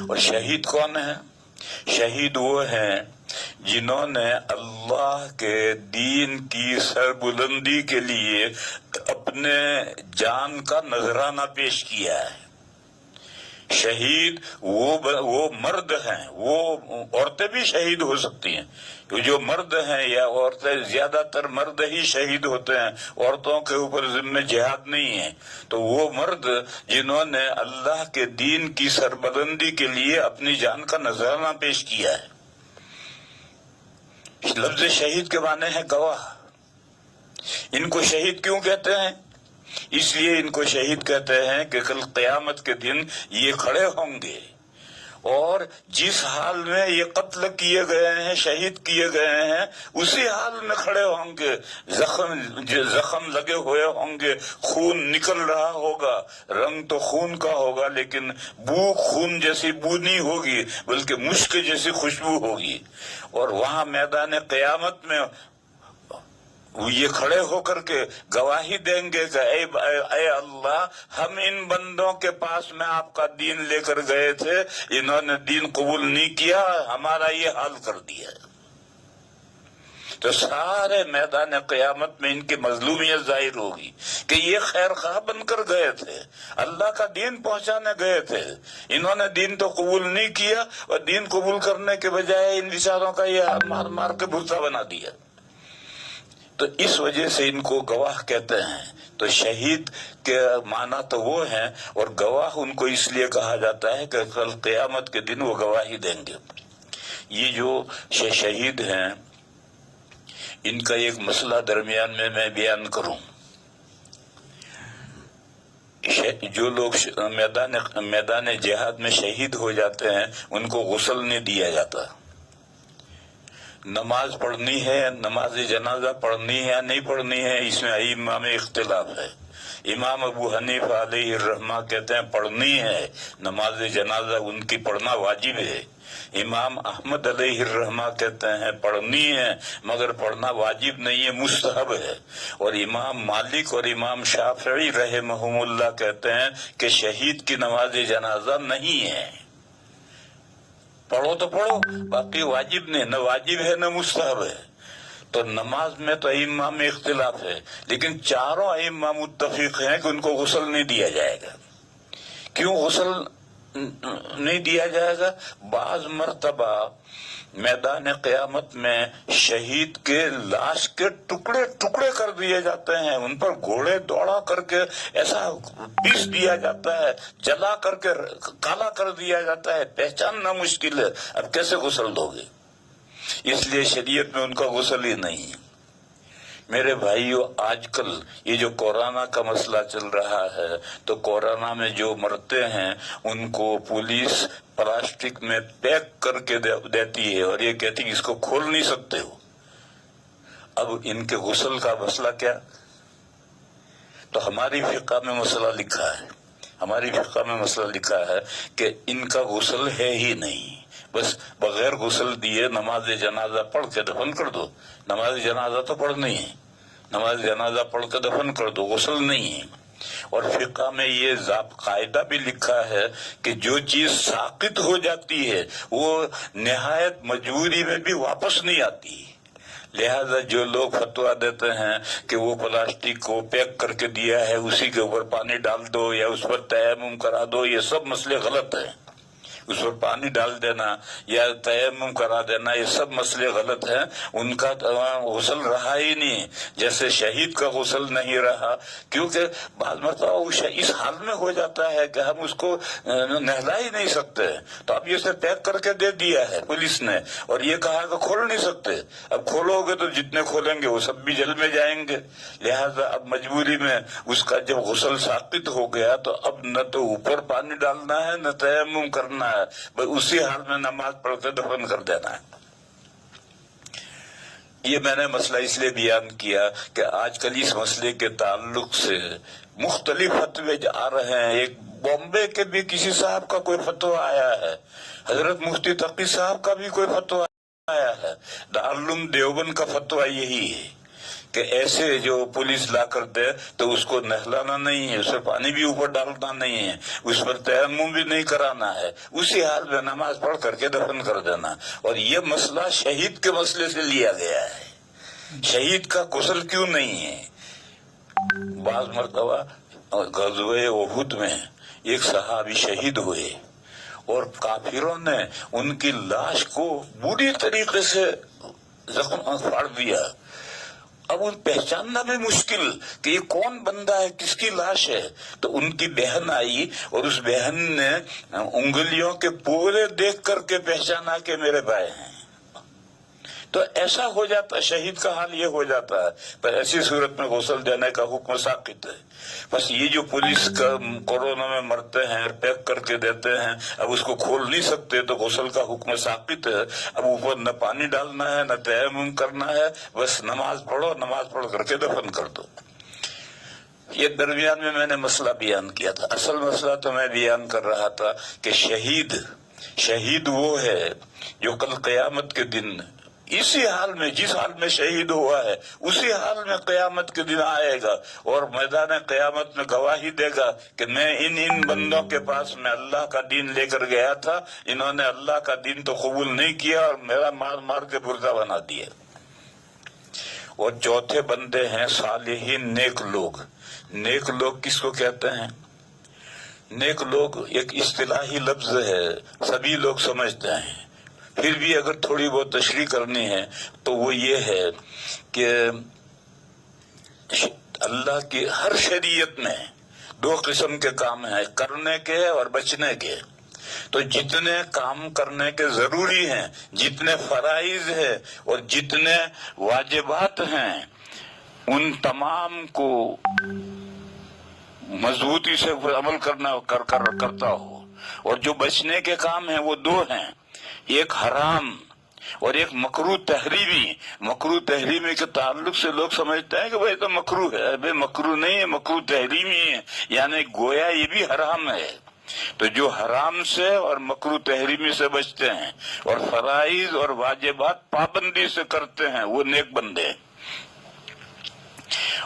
[SPEAKER 2] اور شہید کون ہے؟ شہید وہ ہیں جنہوں نے اللہ کے دین کی سربلندی کے لیے اپنے جان کا نذرانہ پیش کیا ہے۔ شہید وہ مرد ہیں، وہ عورتیں بھی شہید ہو سکتی ہیں، جو مرد ہیں یا عورتیں، زیادہ تر مرد ہی شہید ہوتے ہیں، عورتوں کے اوپر ذمہ جہاد نہیں ہے۔ تو وہ مرد جنہوں نے اللہ کے دین کی سربلندی کے لیے اپنی جان کا نذرانہ پیش کیا ہے۔ لفظ شہید کے معنی ہے گواہ۔ ان کو شہید کیوں کہتے ہیں؟ اس لیے ان کو شہید کہتے ہیں کہ کل قیامت کے دن یہ کھڑے ہوں گے اور جس حال میں یہ قتل کیے گئے ہیں، شہید کیے گئے ہیں، اسی حال میں کھڑے ہوں گے۔ زخم لگے ہوئے ہوں گے، خون نکل رہا ہوگا، رنگ تو خون کا ہوگا لیکن بو خون جیسی بو نہیں ہوگی بلکہ مشک جیسی خوشبو ہوگی۔ اور وہاں میدان قیامت میں یہ کھڑے ہو کر کے گواہی دیں گے کہ اے اللہ، ہم ان بندوں کے پاس میں آپ کا دین لے کر گئے تھے، انہوں نے دین قبول نہیں کیا، ہمارا یہ حال کر دیا۔ تو سارے میدان قیامت میں ان کی مظلومیت ظاہر ہوگی کہ یہ خیر خواہ بن کر گئے تھے، اللہ کا دین پہنچانے گئے تھے، انہوں نے دین تو قبول نہیں کیا اور دین قبول کرنے کے بجائے ان بیچاروں کا یہ مار مار کے بھوسا بنا دیا۔ تو اس وجہ سے ان کو گواہ کہتے ہیں۔ تو شہید کے معنی تو وہ ہیں، اور گواہ ان کو اس لیے کہا جاتا ہے کہ کل قیامت کے دن وہ گواہی دیں گے۔ یہ جو شہید ہیں، ان کا ایک مسئلہ درمیان میں بیان کروں۔ جو لوگ میدان جہاد میں شہید ہو جاتے ہیں ان کو غسل نہیں دیا جاتا۔ نماز پڑھنی ہے، نماز جنازہ پڑھنی ہے یا نہیں پڑھنی ہے، اس میں ائمہ میں اختلاف ہے۔ امام ابو حنیفہ علیہ الرحمہ کہتے ہیں پڑھنی ہے، نماز جنازہ ان کی پڑھنا واجب ہے۔ امام احمد علیہ الرحمہ کہتے ہیں پڑھنی ہے مگر پڑھنا واجب نہیں ہے، مستحب ہے۔ اور امام مالک اور امام شافعی رحمہم اللہ کہتے ہیں کہ شہید کی نماز جنازہ نہیں ہے، پڑھو تو پڑھو، باقی واجب نہیں، نہ واجب ہے نہ مستحب ہے۔ تو نماز میں تو ائمہ میں اختلاف ہے، لیکن چاروں ائمہ متفق ہیں کہ ان کو غسل نہیں دیا جائے گا۔ کیوں غسل نہیں دیا جائے گا؟ بعض مرتبہ میدان قیامت میں شہید کے لاش کے ٹکڑے ٹکڑے کر دیے جاتے ہیں، ان پر گھوڑے دوڑا کر کے ایسا پیس دیا جاتا ہے، جلا کر کے کالا کر دیا جاتا ہے، پہچاننا مشکل ہے۔ اب کیسے غسل دو گے؟ اس لیے شریعت میں ان کا غسل ہی نہیں ہے۔ میرے بھائیو، آج کل یہ جو کورونا کا مسئلہ چل رہا ہے تو کورونا میں جو مرتے ہیں ان کو پولیس پلاسٹک میں پیک کر کے دیتی ہے اور یہ کہتی ہے اس کو کھول نہیں سکتے ہو۔ اب ان کے غسل کا مسئلہ کیا؟ تو ہماری فقہ میں مسئلہ لکھا ہے کہ ان کا غسل ہے ہی نہیں، بس بغیر غسل دیے نماز جنازہ پڑھ کے دفن کر دو۔ نماز جنازہ تو پڑھنی ہے، نماز جنازہ پڑھ کے دفن کر دو، غسل نہیں ہے۔ اور فقہ میں یہ قاعدہ بھی لکھا ہے کہ جو چیز ساقط ہو جاتی ہے وہ نہایت مجبوری میں بھی واپس نہیں آتی۔ لہذا جو لوگ فتویٰ دیتے ہیں کہ وہ پلاسٹک کو پیک کر کے دیا ہے، اسی کے اوپر پانی ڈال دو یا اس پر تیمم کرا دو، یہ سب مسئلے غلط ہیں۔ اس پر پانی ڈال دینا یا تیمم کرا دینا، یہ سب مسئلے غلط ہیں۔ ان کا غسل رہا ہی نہیں، جیسے شہید کا غسل نہیں رہا، کیونکہ بعض مرتبہ اس حال میں ہو جاتا ہے کہ ہم اس کو نہلا ہی نہیں سکتے، تو اب یہ اسے پیک کر کے دے دیا ہے پولیس نے اور یہ کہا کہ کھول نہیں سکتے۔ اب کھولو گے تو جتنے کھولیں گے وہ سب بھی جیل میں جائیں گے۔ لہذا اب مجبوری میں اس کا جب غسل ساقط ہو گیا تو اب نہ تو اوپر پانی ڈالنا ہے نہ تیمم کرنا ہے، اسی حال میں نماز پڑھ کے دفن کر دینا ہے۔ یہ میں نے مسئلہ اس لیے بیان کیا کہ آج کل اس مسئلے کے تعلق سے مختلف فتوے آ رہے ہیں۔ ایک بامبے کے بھی کسی صاحب کا کوئی فتویٰ آیا ہے، حضرت مفتی تقی صاحب کا بھی کوئی فتویٰ آیا ہے، دارالعلوم دیوبند کا فتویٰ یہی ہے کہ ایسے جو پولیس لا کر دے تو اس کو نہلانا نہیں ہے، اسے پانی بھی اوپر ڈالنا نہیں ہے، اس پر تیمم بھی نہیں کرانا ہے، اسی حال میں نماز پڑھ کر کے دفن کر دینا۔ اور یہ مسئلہ شہید کے مسئلے سے لیا گیا ہے، شہید کا غسل کیوں نہیں ہے؟ بعض مرتبہ غزوہ احد میں ایک صحابی شہید ہوئے اور کافروں نے ان کی لاش کو بری طریقے سے زخم پھاڑ دیا۔ اب ان پہچاننا بھی مشکل کہ یہ کون بندہ ہے، کس کی لاش ہے۔ تو ان کی بہن آئی اور اس بہن نے انگلیوں کے پورے دیکھ کر کے پہچانا کہ میرے بھائی ہیں۔ تو ایسا ہو جاتا، شہید کا حال یہ ہو جاتا ہے، پر ایسی صورت میں غسل دینے کا حکم ساقط ہے۔ بس یہ جو پولیس کا کورونا میں مرتے ہیں، پیک کر کے دیتے ہیں، اب اس کو کھول نہیں سکتے تو غسل کا حکم ساقط ہے۔ اب اوپر نہ پانی ڈالنا ہے نہ تیمم کرنا ہے، بس نماز پڑھو، نماز پڑھ کر کے دفن کر دو۔ یہ درمیان میں میں نے مسئلہ بیان کیا تھا۔ اصل مسئلہ تو میں بیان کر رہا تھا کہ شہید وہ ہے جو کل قیامت کے دن اسی حال میں، جس حال میں شہید ہوا ہے اسی حال میں قیامت کے دن آئے گا اور میدان قیامت میں گواہی دے گا کہ میں ان بندوں کے پاس میں اللہ کا دین لے کر گیا تھا، انہوں نے اللہ کا دین تو قبول نہیں کیا اور میرا مار مار کے مردہ بنا دیا۔ اور چوتھے بندے ہیں صالحین، نیک لوگ۔ نیک لوگ کس کو کہتے ہیں؟ نیک لوگ ایک اصطلاحی لفظ ہے، سبھی لوگ سمجھتے ہیں، پھر بھی اگر تھوڑی بہت تشریح کرنی ہے تو وہ یہ ہے کہ اللہ کی ہر شریعت میں دو قسم کے کام ہیں، کرنے کے اور بچنے کے۔ تو جتنے کام کرنے کے ضروری ہیں، جتنے فرائض ہیں اور جتنے واجبات ہیں، ان تمام کو مضبوطی سے عمل کرتا ہو۔ اور جو بچنے کے کام ہیں وہ دو ہیں، ایک حرام اور ایک مکروہ تحریمی۔ مکروہ تحریمی کے تعلق سے لوگ سمجھتے ہیں کہ بھئی تو مکروہ ہے، بھئی مکروہ نہیں ہے، مکروہ تحریمی ہے، یعنی گویا یہ بھی حرام ہے۔ تو جو حرام سے اور مکروہ تحریمی سے بچتے ہیں اور فرائض اور واجبات پابندی سے کرتے ہیں، وہ نیک بندے۔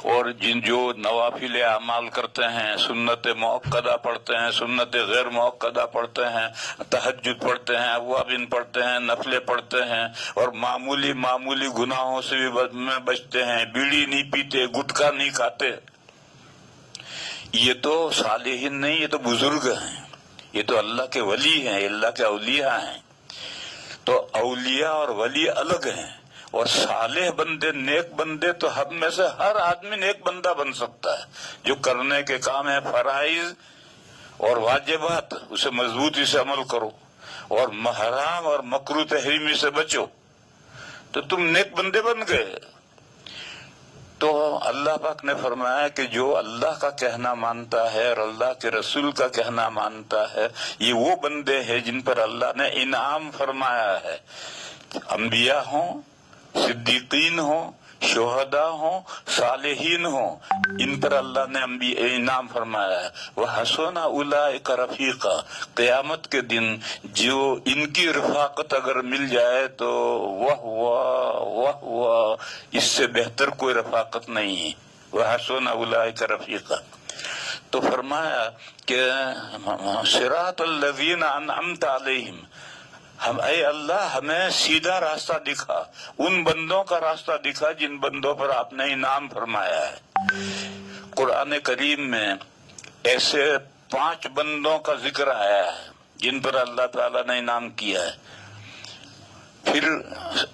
[SPEAKER 2] اور جو نوافل اعمال کرتے ہیں، سنت مؤکدہ پڑھتے ہیں، سنت غیر مؤکدہ پڑھتے ہیں، تہجد پڑھتے ہیں، اوابین پڑھتے ہیں، نفلیں پڑھتے ہیں، اور معمولی گناہوں سے بھی بچتے ہیں، بیڑی نہیں پیتے، گٹکا نہیں کھاتے، یہ تو صالحین نہیں، یہ تو بزرگ ہیں، یہ تو اللہ کے ولی ہیں، اللہ کے اولیاء ہیں۔ تو اولیاء اور ولی الگ ہیں، اور صالح بندے، نیک بندے تو ہم میں سے ہر آدمی نیک بندہ بن سکتا ہے۔ جو کرنے کے کام ہے فرائض اور واجبات، اسے مضبوطی سے عمل کرو اور حرام اور مکروہ تحریمی سے بچو، تو تم نیک بندے بن گئے۔ تو اللہ پاک نے فرمایا کہ جو اللہ کا کہنا مانتا ہے اور اللہ کے رسول کا کہنا مانتا ہے، یہ وہ بندے ہیں جن پر اللہ نے انعام فرمایا ہے۔ انبیاء ہوں، صدیقین ہوں، شہداء ہوں، صالحین ہوں، ان پر اللہ نے انعام فرمایا ہے۔ وَحَسُنَ أُولَئِكَ رَفِيقًا، قیامت کے دن جو ان کی رفاقت اگر مل جائے تو واہ اس سے بہتر کوئی رفاقت نہیں ہے۔ وَحَسُنَ أُولَئِكَ رَفِيقًا۔ تو فرمایا کہ صراط الذین انعمت علیہم، اے اللہ ہمیں سیدھا راستہ دکھا، ان بندوں کا راستہ دکھا جن بندوں پر آپ نے انعام فرمایا ہے۔ قرآن کریم میں ایسے 5 بندوں کا ذکر آیا ہے جن پر اللہ تعالیٰ نے انعام کیا ہے۔ پھر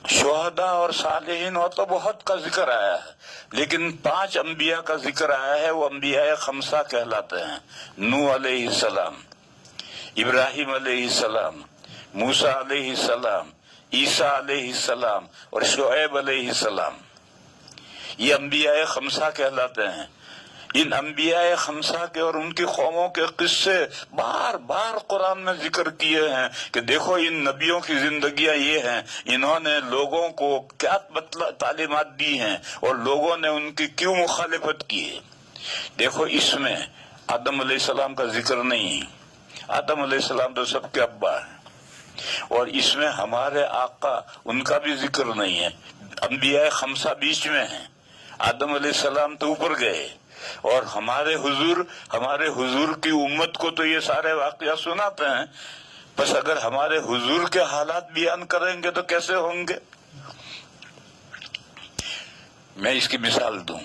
[SPEAKER 2] شہداء اور صالحین اور تو بہت کا ذکر آیا ہے، لیکن 5 انبیاء کا ذکر آیا ہے، وہ انبیاء خمسہ کہلاتے ہیں۔ نوح علیہ السلام، ابراہیم علیہ السلام، موسیٰ علیہ السلام، عیسیٰ علیہ السلام اور شعیب علیہ السلام، یہ انبیاء خمسہ کہلاتے ہیں۔ ان انبیاء خمسہ کے اور ان کی قوموں کے قصے بار بار قرآن میں ذکر کیے ہیں کہ دیکھو ان نبیوں کی زندگیاں یہ ہیں، انہوں نے لوگوں کو کیا تعلیمات دی ہیں اور لوگوں نے ان کی کیوں مخالفت کی ہے۔ دیکھو اس میں آدم علیہ السلام کا ذکر نہیں، آدم علیہ السلام تو سب کے ابا ہیں، اور اس میں ہمارے آقا ان کا بھی ذکر نہیں ہے۔ انبیاء خمسہ بیچ میں ہیں آدم علیہ السلام تو اوپر گئے، اور ہمارے حضور کی امت کو تو یہ سارے واقعات سناتے ہیں، بس اگر ہمارے حضور کے حالات بیان کریں گے تو کیسے ہوں گے؟ میں اس کی مثال دوں،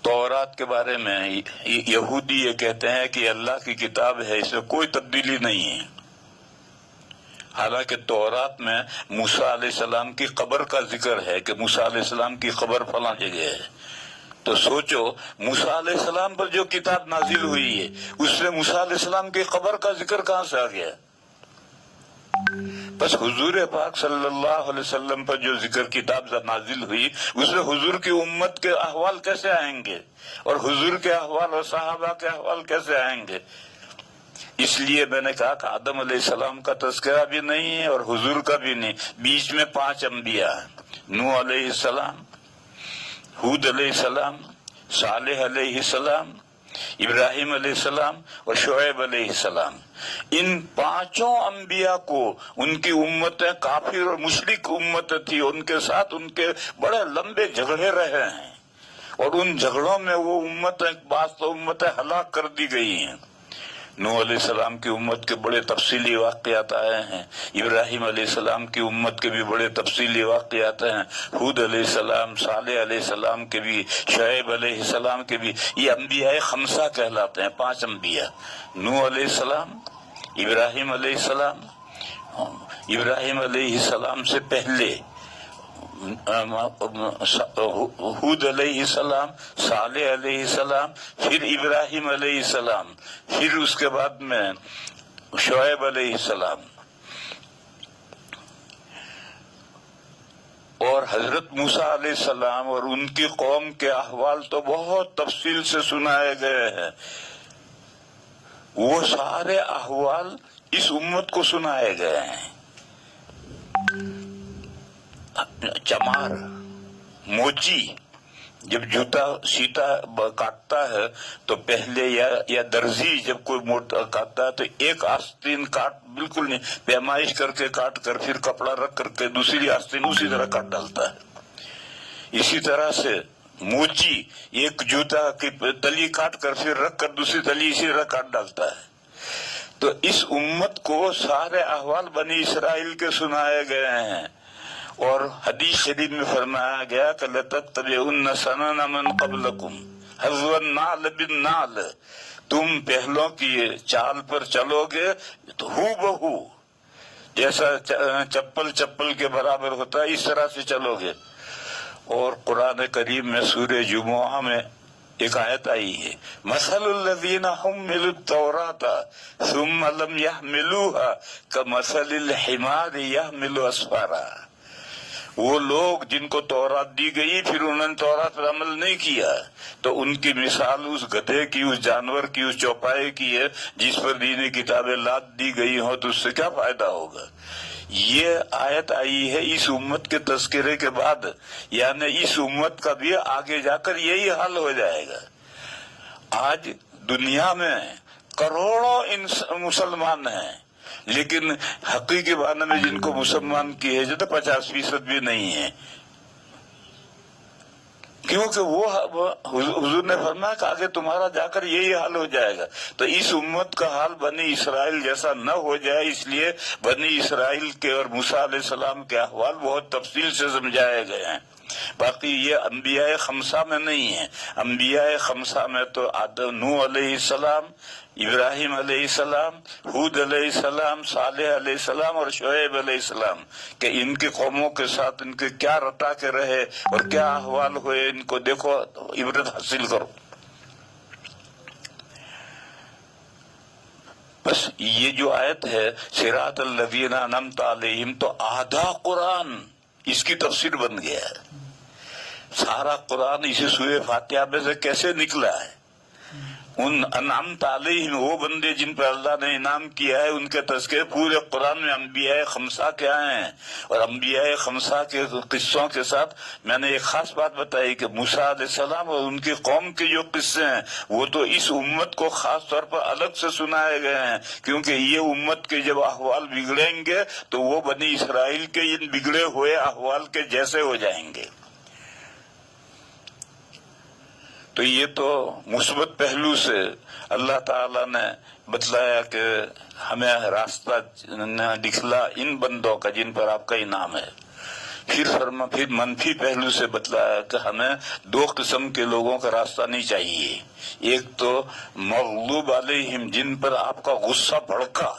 [SPEAKER 2] تورات کے بارے میں یہودی یہ کہتے ہیں کہ اللہ کی کتاب ہے، اس میں کوئی تبدیلی نہیں ہے، حالانکہ تورات میں موسیٰ علیہ السلام کی قبر کا ذکر ہے کہ موسیٰ علیہ السلام کی قبر فلاں جگہ ہے۔ تو سوچو، موسیٰ علیہ السلام پر جو کتاب نازل ہوئی ہے اس میں موسیٰ علیہ السلام کی قبر کا ذکر کہاں سے آ گیا؟ بس حضور پاک صلی اللہ علیہ وسلم پر جو ذکر کتاب نازل ہوئی اس میں حضور کی امت کے احوال کیسے آئیں گے، اور حضور کے احوال اور صحابہ کے احوال کیسے آئیں گے؟ اس لیے میں نے کہا کہ آدم علیہ السلام کا تذکرہ بھی نہیں ہے اور حضور کا بھی نہیں، بیچ میں 5 انبیاء ہیں، نوح علیہ السلام، ہود علیہ السلام، صالح علیہ السلام، ابراہیم علیہ السلام اور شعیب علیہ السلام۔ ان 5 انبیاء کو ان کی امتیں کافر اور مشرک امت تھی، ان کے ساتھ ان کے بڑے لمبے جھگڑے رہے ہیں، اور ان جھگڑوں میں وہ بعض امتیں ہلاک کر دی گئی ہیں۔ نوح علیہ السلام کی امت کے بڑے تفصیلی واقعات آئے ہیں، ابراہیم علیہ السلام کی امت کے بھی بڑے تفصیلی واقعات ہیں، ہود علیہ السلام، صالح علیہ السلام کے بھی، شعیب علیہ السلام کے بھی۔ یہ انبیاء 5 کہلاتے ہیں، 5 انبیاء، نوح علیہ السلام، ابراہیم علیہ السلام، ابراہیم علیہ السلام سے پہلے ہود علیہ السلام، صالح علیہ السلام، پھر ابراہیم علیہ السلام، پھر اس کے بعد میں شعیب علیہ السلام، اور حضرت موسیٰ علیہ السلام اور ان کی قوم کے احوال تو بہت تفصیل سے سنائے گئے ہیں۔ وہ سارے احوال اس امت کو سنائے گئے ہیں۔ چمار، موچی، جب جوتا سیتا کاٹتا ہے تو پہلے یا درزی جب کوئی موٹا کاٹتا ہے تو ایک آستین کاٹ بالکل نہیں، پیمائش کر کے کاٹ کر پھر کپڑا رکھ کر کے دوسری آستین اسی طرح کاٹ ڈالتا ہے۔ اسی طرح سے موچی ایک جوتا کی تلی کاٹ کر پھر رکھ کر دوسری تلی اسی طرح کاٹ ڈالتا ہے۔ تو اس امت کو سارے احوال بنی اسرائیل کے سنائے گئے ہیں، اور حدیث شریف میں فرمایا گیا کہ لَتَتَّبِعُنَّ سَنَنَ مَنْ قَبْلَكُمْ حَذْوَ النَّعْلِ بِالنَّعْلِ، تم پہلوں کی چال پر چلو گے تو ہو بہو جیسا چپل کے برابر ہوتا ہے اس طرح سے چلو گے۔ اور قرآن کریم میں سورہ جمعہ میں ایک آیت آئی ہے، مَثَلُ الَّذِينَ حُمِّلُوا التَّوْرَاةَ ثُمَّ لَمْ يَحْمِلُوهَا كَمَثَلِ الْحِمَارِ يَحْمِلُ أَسْفَارًا۔ وہ لوگ جن کو تورات دی گئی پھر انہوں نے تورات پر عمل نہیں کیا تو ان کی مثال اس گدھے کی، اس جانور کی، اس چوپائے کی ہے جس پر دینی کتابیں لاد دی گئی ہوں، تو اس سے کیا فائدہ ہوگا؟ یہ آیت آئی ہے اس امت کے تذکرے کے بعد، یعنی اس امت کا بھی آگے جا کر یہی حال ہو جائے گا۔ آج دنیا میں کروڑوں مسلمان ہیں، لیکن حقیقی معنی میں جن کو مسلمان کی ہے تو 50% بھی نہیں ہے، کیونکہ وہ حضور نے فرمایا کہ آگے تمہارا جا کر یہی حال ہو جائے گا۔ تو اس امت کا حال بنی اسرائیل جیسا نہ ہو جائے، اس لیے بنی اسرائیل کے اور موسیٰ علیہ السلام کے احوال بہت تفصیل سے سمجھائے گئے ہیں۔ باقی یہ انبیاء 5 میں نہیں ہے، انبیاء 5 میں تو نوح علیہ السلام، ابراہیم علیہ السلام، ہود علیہ السلام، صالح علیہ السلام اور شعیب علیہ السلام، کہ ان کی قوموں کے ساتھ ان کے کیا رٹا کے رہے اور کیا احوال ہوئے، ان کو دیکھو، عبرت حاصل کرو۔ بس یہ جو آیت ہے صراط الذین انعمت علیہم، تو آدھا قرآن اس کی تفسیر بن گیا ہے۔ سارا قرآن اسی سورہ فاتحہ میں سے کیسے نکلا ہے؟ ان انعمت علیہم، وہ بندے جن پر اللہ نے انعام کیا ہے، ان کے تذکرے پورے قرآن میں انبیاء 5 کے آئے ہیں، اور انبیاء 5 کے قصوں کے ساتھ میں نے ایک خاص بات بتائی کہ موسیٰ علیہ السلام اور ان کی قوم کے جو قصے ہیں وہ تو اس امت کو خاص طور پر الگ سے سنائے گئے ہیں، کیونکہ یہ امت کے جب احوال بگڑیں گے تو وہ بنی اسرائیل کے ان بگڑے ہوئے احوال کے جیسے ہو جائیں گے۔ تو یہ تو مثبت پہلو سے اللہ تعالیٰ نے بتلایا کہ ہمیں راستہ دکھلا ان بندوں کا جن پر آپ کا انعام ہے. پھر منفی پہلو سے بتلایا کہ ہمیں دو قسم کے لوگوں کا راستہ نہیں چاہیے. ایک تو مغلوب علیہم جن پر آپ کا غصہ بھڑکا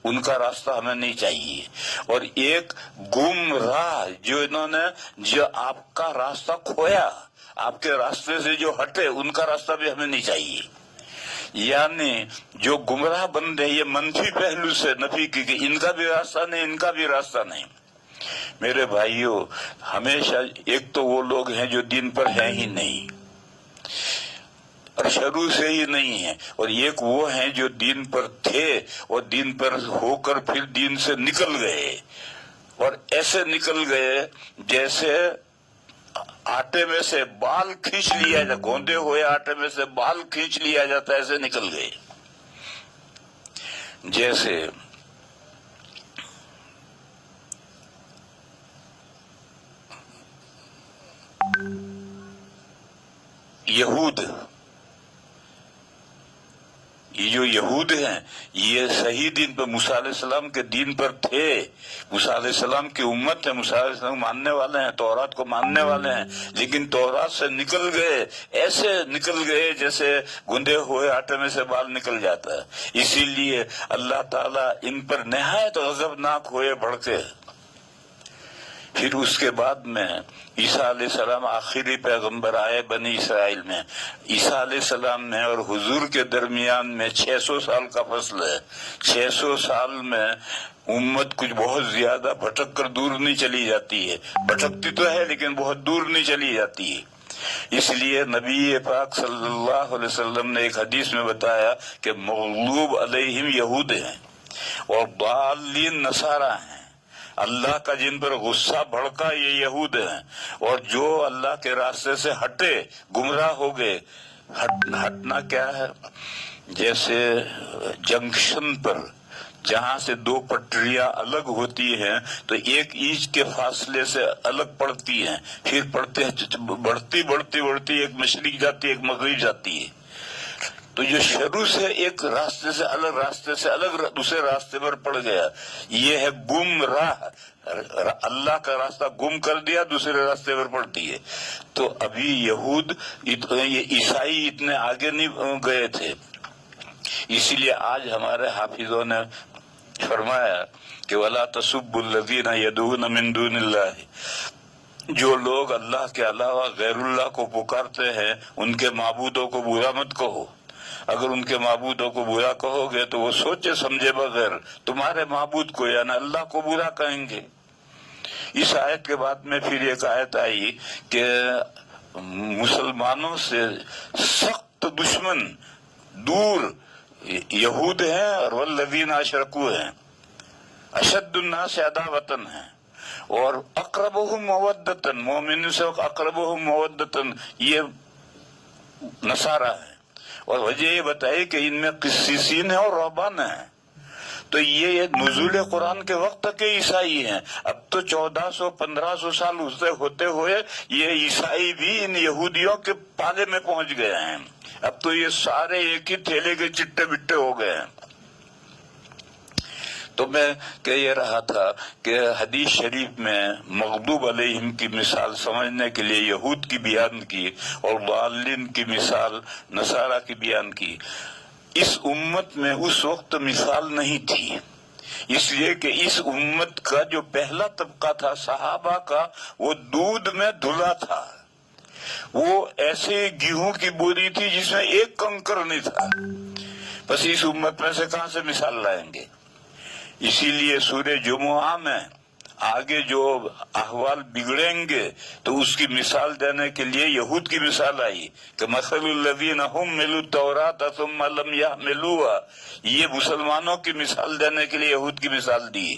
[SPEAKER 2] ان کا راستہ ہمیں نہیں چاہیے، اور ایک گمراہ جو آپ کا راستہ کھویا، آپ کے راستے سے جو ہٹے ان کا راستہ بھی ہمیں نہیں چاہیے. یعنی جو گمراہ بندے یہ منفی پہلو سے نفی کی کہ ان کا بھی راستہ نہیں، ان کا بھی راستہ نہیں. میرے بھائیوں، ہمیشہ ایک تو وہ لوگ ہیں جو دین پر ہیں ہی نہیں اور شروع سے ہی نہیں ہیں، اور ایک وہ ہیں جو دین پر تھے اور دین پر ہو کر پھر دین سے نکل گئے، اور ایسے نکل گئے جیسے آٹے میں سے بال کھینچ لیا جاتا، گوندے ہوئے آٹے میں سے بال کھینچ لیا جاتا، ایسے نکل گئے. جیسے یہود، یہ جو یہود ہیں یہ صحیح دین پر، موسیٰ علیہ السلام کے دین پر تھے، موسیٰ علیہ السلام کی امت ہے، موسیٰ علیہ السلام ماننے والے ہیں، تورات کو ماننے والے ہیں، لیکن تورات سے نکل گئے، ایسے نکل گئے جیسے گندے ہوئے آٹے میں سے بال نکل جاتا ہے. اسی لیے اللہ تعالیٰ ان پر نہایت غضبناک ہوئے بھڑکے. پھر اس کے بعد میں عیسیٰ علیہ السلام آخری پیغمبر آئے بنی اسرائیل میں. عیسیٰ علیہ السلام میں اور حضور کے درمیان میں 600 سال کا فصل ہے. 600 سال میں امت کچھ بہت زیادہ بھٹک کر دور نہیں چلی جاتی ہے، بھٹکتی تو ہے لیکن بہت دور نہیں چلی جاتی ہے. اس لیے نبی پاک صلی اللہ علیہ وسلم نے ایک حدیث میں بتایا کہ مغلوب علیہم یہود ہیں اور ضالین نصارہ ہیں. اللہ کا جن پر غصہ بھڑکا یہ یہود ہیں، اور جو اللہ کے راستے سے ہٹے گمراہ ہو گئے. ہٹنا کیا ہے؟ جیسے جنکشن پر جہاں سے دو پٹریاں الگ ہوتی ہیں تو ایک اینچ کے فاصلے سے الگ پڑتی ہیں، پھر بڑھتی ایک مشرق جاتی ہے ایک مغرب جاتی ہے. تو جو شروع سے ایک راستے سے الگ دوسرے راستے پر پڑ گیا یہ ہے گمراہ. اللہ کا راستہ گم کر دیا، دوسرے راستے پر پڑتی ہے. تو ابھی یہود یہ عیسائی اتنے آگے نہیں گئے تھے، اسی لیے آج ہمارے حافظوں نے فرمایا کہ وَلَا تَسُبُّوا الَّذِينَ يَدْعُونَ مِن دُونِ اللَّهِ، جو لوگ اللہ کے علاوہ غیر اللہ کو پکارتے ہیں ان کے معبودوں کو برا مت کہو. اگر ان کے معبودوں کو برا کہو گے تو وہ سوچے سمجھے بغیر تمہارے معبود کو یعنی اللہ کو برا کہیں گے. اس آیت کے بعد میں پھر ایک آیت آئی کہ مسلمانوں سے سخت دشمن دور یہود ہیں اور والذین اشرکوا ہیں، اشد الناس عداوتن ہیں، اور اقربہم مودتن، مومنوں سے اقربہم مودتن یہ نصارہ ہیں. اور وجہ یہ بتائی کہ ان میں قسیسین ہیں اور رہبان ہیں. تو یہ نزول قرآن کے وقت تک کے عیسائی ہیں. اب تو 1400-1500 سال ہوتے ہوئے یہ عیسائی بھی ان یہودیوں کے پالے میں پہنچ گئے ہیں. اب تو یہ سارے ایک ہی تھیلے کے چٹے بٹے ہو گئے ہیں. تو میں کہہ یہ رہا تھا کہ حدیث شریف میں مغضوب علیہم کی مثال سمجھنے کے لیے یہود کی بیان کی اور ضالین کی مثال نصارہ کی بیان کی. اس امت میں اس وقت مثال نہیں تھی، اس لیے کہ اس امت کا جو پہلا طبقہ تھا صحابہ کا وہ دودھ میں دھلا تھا. وہ ایسے گیہوں کی بوری تھی جس میں ایک کنکر نہیں تھا. بس اس امت میں سے کہاں سے مثال لائیں گے؟ اسی لیے سورہ جمعہ میں آگے جو احوال بگڑیں گے تو اس کی مثال دینے کے لیے یہود کی مثال آئی کہ مثل الذین حملوا التوراۃ ثم لم یحملوها. یہ مسلمانوں کی مثال دینے کے لیے یہود کی مثال دی.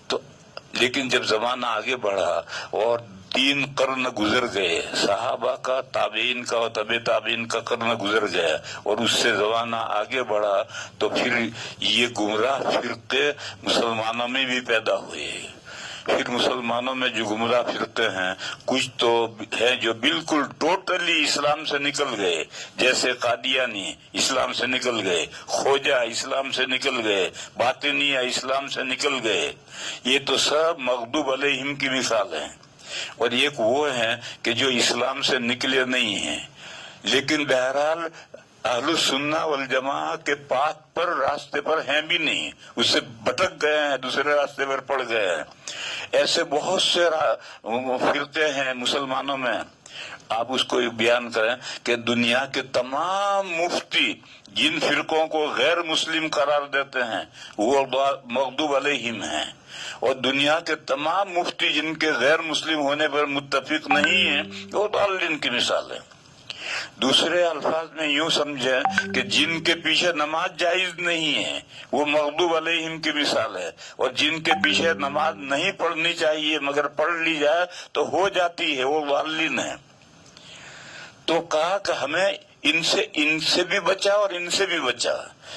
[SPEAKER 2] تو لیکن جب زمانہ آگے بڑھا اور 3 قرن گزر گئے، صحابہ کا، تابعین کا اور تبع تابعین کا قرن گزر گیا اور اس سے زمانہ آگے بڑھا تو پھر یہ گمراہ فرقے مسلمانوں میں بھی پیدا ہوئے. پھر مسلمانوں میں جو گمراہ فرقے ہیں کچھ تو ہیں جو بالکل ٹوٹلی اسلام سے نکل گئے، جیسے قادیانی اسلام سے نکل گئے، خوجہ اسلام سے نکل گئے، باطنیہ اسلام سے نکل گئے. یہ تو سب مغضوب علیہم کی مثال ہیں. اور ایک وہ ہیں کہ جو اسلام سے نکلے نہیں ہیں لیکن بہرحال اہل السنہ والجماعہ کے پاتھ پر، راستے پر ہیں بھی نہیں، اس سے بھٹک گئے ہیں، دوسرے راستے پر پڑ گئے ہیں. ایسے بہت سے فرقے ہیں مسلمانوں میں. آپ اس کو بیان کریں کہ دنیا کے تمام مفتی جن فرقوں کو غیر مسلم قرار دیتے ہیں وہ مغضوب علیہم ہیں، اور دنیا کے تمام مفتی جن کے غیر مسلم ہونے پر متفق نہیں ہیں وہ ضالین کی مثال ہے. دوسرے الفاظ میں یوں سمجھیں کہ جن کے پیچھے نماز جائز نہیں ہے وہ مغضوب علیہم کی مثال ہے، اور جن کے پیچھے نماز نہیں پڑھنی چاہیے مگر پڑھ لی جائے تو ہو جاتی ہے وہ ضالین ہے. تو کہا کہ ہمیں ان سے بھی بچا اور ان سے بھی بچا.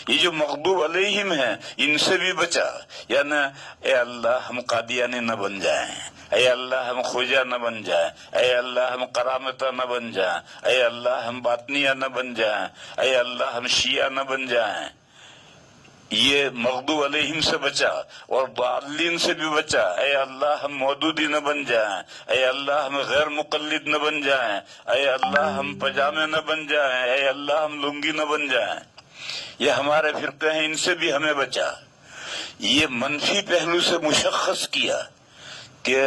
[SPEAKER 2] یہ جو مغضوب علیہم ہیں ان سے بھی بچا، یعنی اے اللہ ہم قادیانی نہ بن جائیں، اے اللہ ہم خوجہ نہ بن جائیں، اے اللہ ہم کرامتہ نہ بن جائیں، اے اللہ ہم باطنیہ نہ بن جائیں، اے اللہ ہم شیعہ نہ بن جائیں. یہ مغضوب علیہم سے بچا، اور ضالین سے بھی بچا. اے اللہ ہم مودودی نہ بن جائیں، اے اللہ ہم غیر مقلد نہ بن جائیں، اے اللہ ہم پجامے نہ بن جائیں، اے اللہ ہم لنگی نہ بن جائیں. یہ ہمارے فرقے ہیں، ان سے بھی ہمیں بچا. یہ منفی پہلو سے مشخص کیا کہ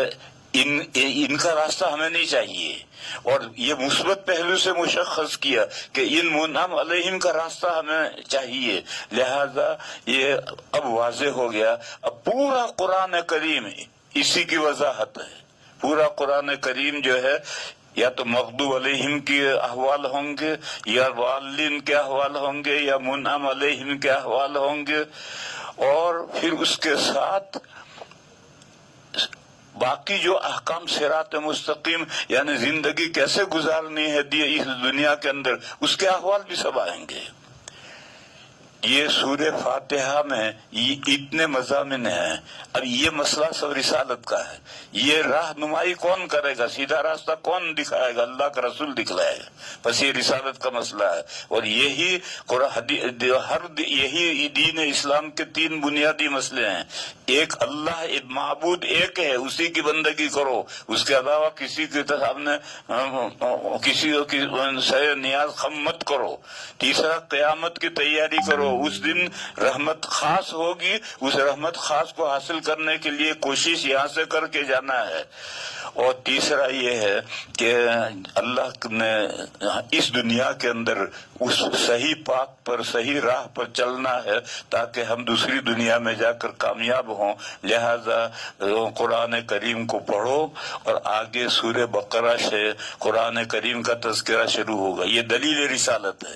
[SPEAKER 2] ان کا راستہ ہمیں نہیں چاہیے، اور یہ مثبت پہلو سے مشخص کیا کہ ان منعم علیہم کا راستہ ہمیں چاہیے. لہذا یہ اب واضح ہو گیا. اب پورا قرآن کریم اسی کی وضاحت ہے. پورا قرآن کریم جو ہے یا تو مغضوب علیہم کے احوال ہوں گے، یا ضالین کے احوال ہوں گے، یا منعم علیہم کے احوال ہوں گے، اور پھر اس کے ساتھ باقی جو احکام صراط مستقیم یعنی زندگی کیسے گزارنی ہے اس دنیا کے اندر، اس کے احوال بھی سب آئیں گے. یہ سورہ فاتحہ میں اتنے مضامین ہیں. اب یہ مسئلہ سب رسالت کا ہے. یہ رہنمائی کون کرے گا، سیدھا راستہ کون دکھائے گا؟ اللہ کا رسول دکھلائے گا. بس یہ رسالت کا مسئلہ ہے. اور یہی یہی دین اسلام کے تین بنیادی مسئلے ہیں. ایک اللہ معبود ایک ہے، اسی کی بندگی کرو، اس کے علاوہ کسی کے سامنے کسی سے نیاز خم مت کرو. تیسرا قیامت کی تیاری کرو، اس دن رحمت خاص ہوگی، اس رحمت خاص کو حاصل کرنے کے لیے کوشش یہاں سے کر کے جانا ہے. اور تیسرا یہ ہے کہ اللہ نے اس دنیا کے اندر اس صحیح پاک پر، صحیح راہ پر چلنا ہے تاکہ ہم دوسری دنیا میں جا کر کامیاب ہوں. لہذا قرآن کریم کو پڑھو، اور آگے سورہ بقرہ سے قرآن کریم کا تذکرہ شروع ہوگا. یہ دلیل رسالت ہے.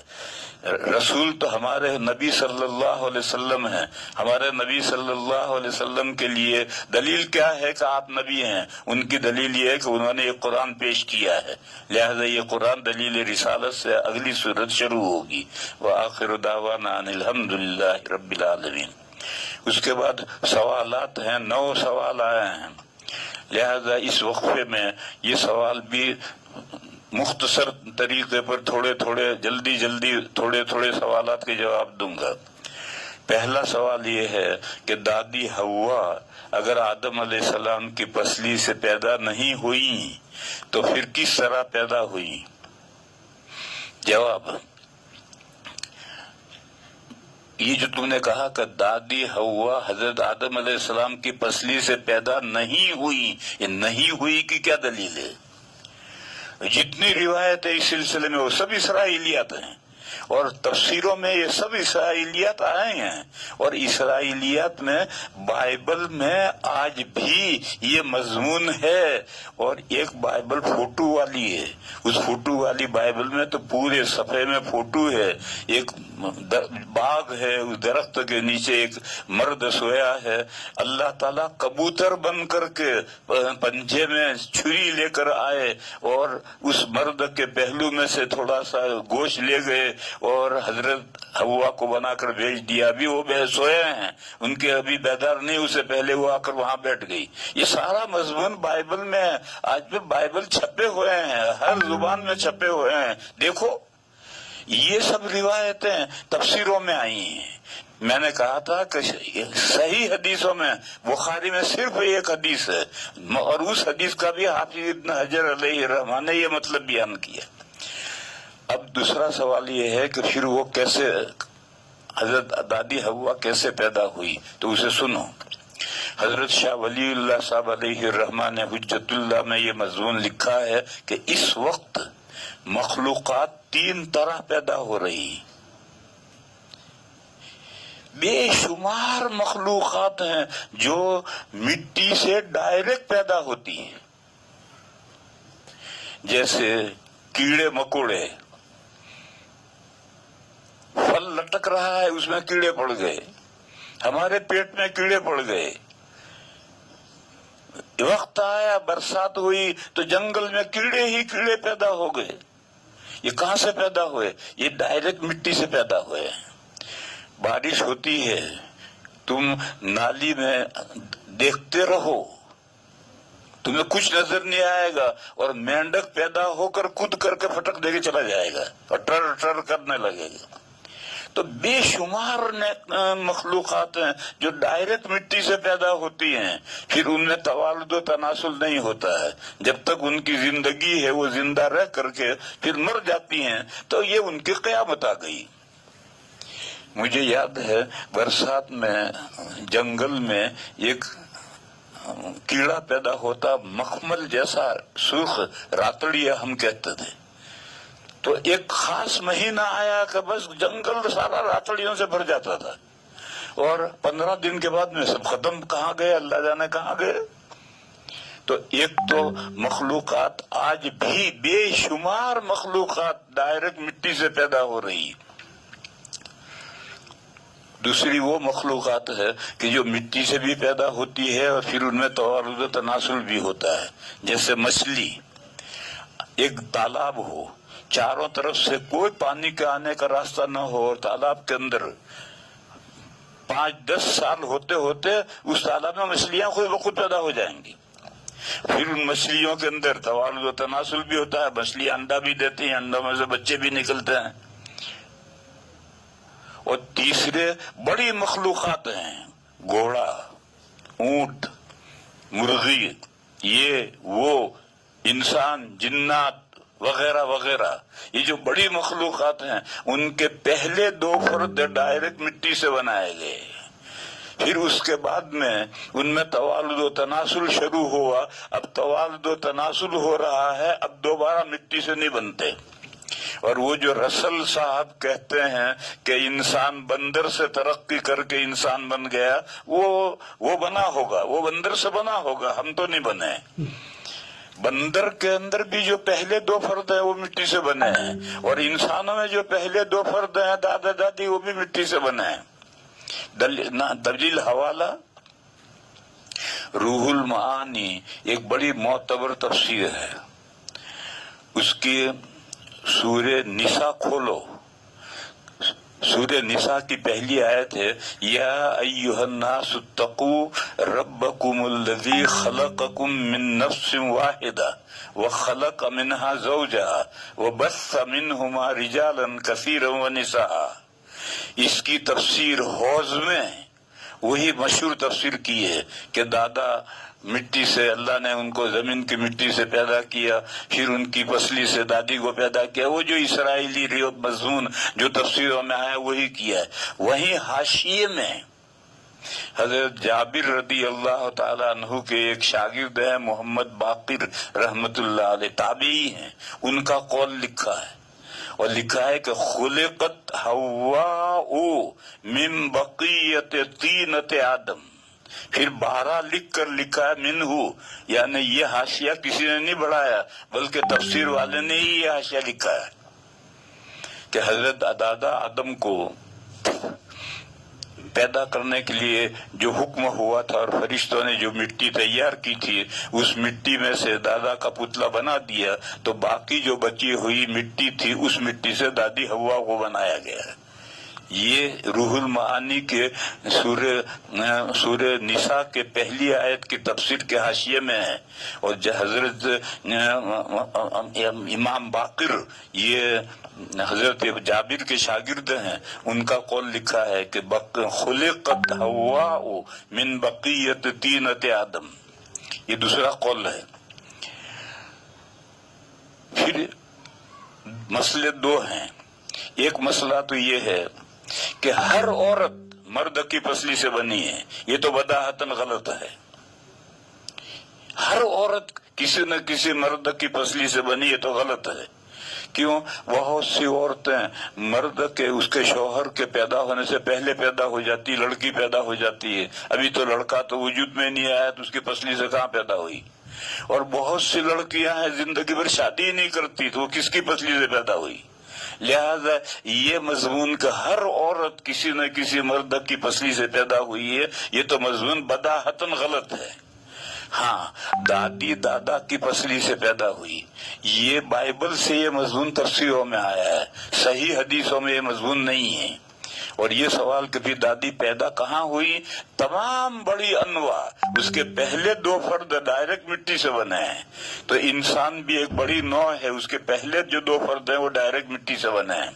[SPEAKER 2] رسول تو ہمارے نبی صلی اللہ علیہ وسلم ہیں. ہمارے نبی صلی اللہ علیہ وسلم کے لیے دلیل کیا ہے کہ آپ نبی ہیں؟ ان کی دلیل یہ ہے کہ انہوں نے یہ قرآن پیش کیا ہے. لہذا یہ قرآن دلیل رسالت سے اگلی صورت شروع ہوگی. وآخر دعوانا ان الحمدللہ رب العالمین. اس کے بعد سوالات ہیں، 9 سوال آئے ہیں. لہذا اس وقفے میں یہ سوال بھی مختصر طریقے پر جلدی تھوڑے سوالات کے جواب دوں گا. پہلا سوال یہ ہے کہ دادی حوا اگر آدم علیہ السلام کی پسلی سے پیدا نہیں ہوئی تو پھر کس طرح پیدا ہوئی؟ جواب، یہ جو تم نے کہا کہ دادی حوا حضرت آدم علیہ السلام کی پسلی سے پیدا نہیں ہوئی، یہ نہیں ہوئی کی کیا دلیل ہے؟ جتنی روایت ہے اس سلسلے میں وہ سب اسرائیلیات ہیں، اور تفسیروں میں یہ سب اسرائیلیات آئے ہیں. اور اسرائیلیات میں بائبل میں آج بھی یہ مضمون ہے. اور ایک بائبل فوٹو والی ہے، اس فوٹو والی بائبل میں تو پورے صفحے میں فوٹو ہے. ایک باغ ہے، اس درخت کے نیچے ایک مرد سویا ہے. اللہ تعالیٰ کبوتر بن کر کے پنجے میں چھری لے کر آئے اور اس مرد کے پہلو میں سے تھوڑا سا گوشت لے گئے اور حضرت ہوا کو بنا کر بھیج دیا، ابھی وہ سوئے ہیں، ان کے ابھی بیدار نہیں، اسے پہلے وہ آ کر وہاں بیٹھ گئی۔ یہ سارا مضمون بائبل میں ہے، آج بھی بائبل چھپے ہوئے ہیں، ہر زبان میں چھپے ہوئے ہیں، دیکھو یہ سب روایتیں تفسیروں میں آئی ہیں۔ میں نے کہا تھا کہ صحیح حدیثوں میں بخاری میں صرف ایک حدیث ہے، اور اس حدیث کا بھی حافظ ابن حجر علیہ الرحمٰن نے یہ مطلب بیان کیا۔ اب دوسرا سوال یہ ہے کہ پھر وہ کیسے، حضرت دادی ہوا کیسے پیدا ہوئی، تو اسے سنو۔ حضرت شاہ ولی اللہ صاحب علیہ الرحمٰن نے حجت اللہ میں یہ مضمون لکھا ہے کہ اس وقت مخلوقات 3 طرح پیدا ہو رہی، بے شمار مخلوقات ہیں جو مٹی سے ڈائریکٹ پیدا ہوتی ہیں، جیسے کیڑے مکوڑے، پھل لٹک رہا ہے اس میں کیڑے پڑ گئے، ہمارے پیٹ میں کیڑے پڑ گئے، وقت آیا برسات ہوئی تو جنگل میں کیڑے ہی کیڑے پیدا ہو گئے۔ یہ کہاں سے پیدا ہوئے؟ یہ ڈائریکٹ مٹی سے پیدا ہوئے۔ بارش ہوتی ہے، تم نالی میں دیکھتے رہو، تمہیں کچھ نظر نہیں آئے گا، اور مینڈک پیدا ہو کر کود کر کے پھٹک دے کے چلا جائے گا اور ٹر ٹر کرنے لگے گا۔ تو بے شمار مخلوقات ہیں جو ڈائریکٹ مٹی سے پیدا ہوتی ہیں، پھر ان میں توالد و تناسل نہیں ہوتا ہے، جب تک ان کی زندگی ہے وہ زندہ رہ کر کے پھر مر جاتی ہیں، تو یہ ان کی قیامت آ گئی۔ مجھے یاد ہے برسات میں جنگل میں ایک کیڑا پیدا ہوتا، مخمل جیسا سرخ، راتڑیا ہم کہتے تھے۔ تو ایک خاص مہینہ آیا کہ بس جنگل سارا راتڑیوں سے بھر جاتا تھا، اور 15 دن کے بعد میں سب ختم، کہاں گئے اللہ جانے کہاں گئے۔ تو ایک تو مخلوقات آج بھی بے شمار مخلوقات ڈائریکٹ مٹی سے پیدا ہو رہی، دوسری وہ مخلوقات ہے کہ جو مٹی سے بھی پیدا ہوتی ہے اور پھر ان میں توالد و تناسل بھی ہوتا ہے، جیسے مچھلی۔ ایک تالاب ہو، چاروں طرف سے کوئی پانی کے آنے کا راستہ نہ ہو، اور تالاب کے اندر 5-10 سال ہوتے ہوتے اس تالاب میں مچھلیاں خود بخود پیدا ہو جائیں گی، پھر ان مچھلیوں کے اندر توالد و تناسل بھی ہوتا ہے، مچھلی انڈا بھی دیتی ہیں، انڈوں میں سے بچے بھی نکلتے ہیں۔ اور تیسرے بڑی مخلوقات ہیں، گھوڑا، اونٹ، مرغی، یہ وہ، انسان، جنات وغیرہ وغیرہ، یہ جو بڑی مخلوقات ہیں ان کے پہلے 2 فرد ڈائریکٹ مٹی سے بنائے گئے، پھر اس کے بعد میں ان میں توالد و تناسل شروع ہوا، اب توالد و تناسل ہو رہا ہے، اب دوبارہ مٹی سے نہیں بنتے۔ اور وہ جو رسل صاحب کہتے ہیں کہ انسان بندر سے ترقی کر کے انسان بن گیا، وہ بنا ہوگا، وہ بندر سے بنا ہوگا، ہم تو نہیں بنے۔ بندر کے اندر بھی جو پہلے 2 فرد ہیں وہ مٹی سے بنے ہیں، اور انسانوں میں جو پہلے 2 فرد ہیں دادا دادی، وہ بھی مٹی سے بنے ہیں۔ دلیل حوالہ روح المعانی ایک بڑی معتبر تفسیر ہے، اس کی سورہ نساء کھولو، سورہ نساء کی پہلی آیت ہے، یا ایھا الناس اتقوا ربکم الذی خلقکم من نفس واحدہ وخلق منها زوجها وبث منہما رجالا کثیرا ونساء۔ اس کی تفسیر حوض میں وہی مشہور تفسیر کی ہے کہ دادا مٹی سے، اللہ نے ان کو زمین کی مٹی سے پیدا کیا، پھر ان کی پسلی سے دادی کو پیدا کیا، وہ جو اسرائیلی مضمون جو تفسیروں میں آیا وہی کیا ہے۔ وہیں حاشیے میں حضرت جابر رضی اللہ تعالیٰ عنہ کے ایک شاگرد ہیں محمد باقر رحمت اللہ علیہ، تابعی ہیں، ان کا قول لکھا ہے، اور لکھا ہے کہ خلقت حواء من بقیت طینۃ آدم، پھر 12 لکھ کر لکھا ہے منہ، یعنی یہ حاشیہ کسی نے نہیں بڑھایا بلکہ تفسیر والے نے ہی یہ حاشیہ لکھا ہے کہ حضرت دادا آدم کو پیدا کرنے کے لیے جو حکم ہوا تھا اور فرشتوں نے جو مٹی تیار کی تھی اس مٹی میں سے دادا کا پتلا بنا دیا، تو باقی جو بچی ہوئی مٹی تھی اس مٹی سے دادی حوا کو بنایا گیا۔ یہ روح المعانی کے سورہ نساء کے پہلی آیت کی تفسیر کے حاشیے میں ہے، اور حضرت امام باقر یہ حضرت جابر کے شاگرد ہیں، ان کا قول لکھا ہے کہ خلقت حواء من بقیت طینۃ آدم، یہ دوسرا قول ہے۔ پھر مسئلے دو ہیں، ایک مسئلہ تو یہ ہے کہ ہر عورت مرد کی پسلی سے بنی ہے، یہ تو بداہتاً غلط ہے۔ ہر عورت کسی نہ کسی مرد کی پسلی سے بنی ہے تو غلط ہے۔ کیوں؟ بہت سی عورتیں مرد کے اس کے شوہر کے پیدا ہونے سے پہلے پیدا ہو جاتی، لڑکی پیدا ہو جاتی ہے، ابھی تو لڑکا تو وجود میں نہیں آیا تو اس کی پسلی سے کہاں پیدا ہوئی۔ اور بہت سی لڑکیاں ہیں زندگی بھر شادی نہیں کرتی تو وہ کس کی پسلی سے پیدا ہوئی۔ لہذا یہ مضمون کہ ہر عورت کسی نہ کسی مرد کی پسلی سے پیدا ہوئی ہے، یہ تو مضمون بداہتاً غلط ہے۔ ہاں، دادی دادا کی پسلی سے پیدا ہوئی، یہ بائبل سے یہ مضمون تفسیروں میں آیا ہے، صحیح حدیثوں میں یہ مضمون نہیں ہے۔ اور یہ سوال کہ بھی دادی پیدا کہاں ہوئی، تمام بڑی انواع اس کے پہلے دو فرد ڈائریکٹ مٹی سے بنے ہیں، تو انسان بھی ایک بڑی نوع ہے، اس کے پہلے جو دو فرد ہیں وہ ڈائریکٹ مٹی سے بنے ہیں۔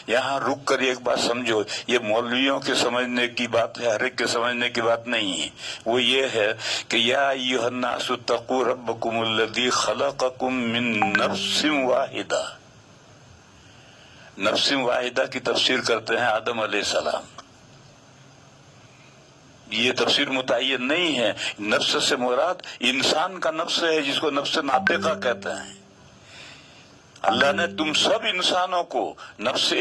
[SPEAKER 2] یہاں رک کر ایک بات سمجھو، یہ مولویوں کے سمجھنے کی بات ہے، ہر ایک کے سمجھنے کی بات نہیں ہے۔ وہ یہ ہے کہ یا ایھا الناس اتقوا ربکم الذی خلقکم من نفس واحدہ، نفس واحدہ کی تفسیر کرتے ہیں آدم علیہ السلام۔ یہ تفسیر متعین نہیں ہے، نفس سے مراد انسان کا نفس ہے جس کو نفس ناطقہ کہتے ہیں۔ اللہ نے تم سب انسانوں کو نفس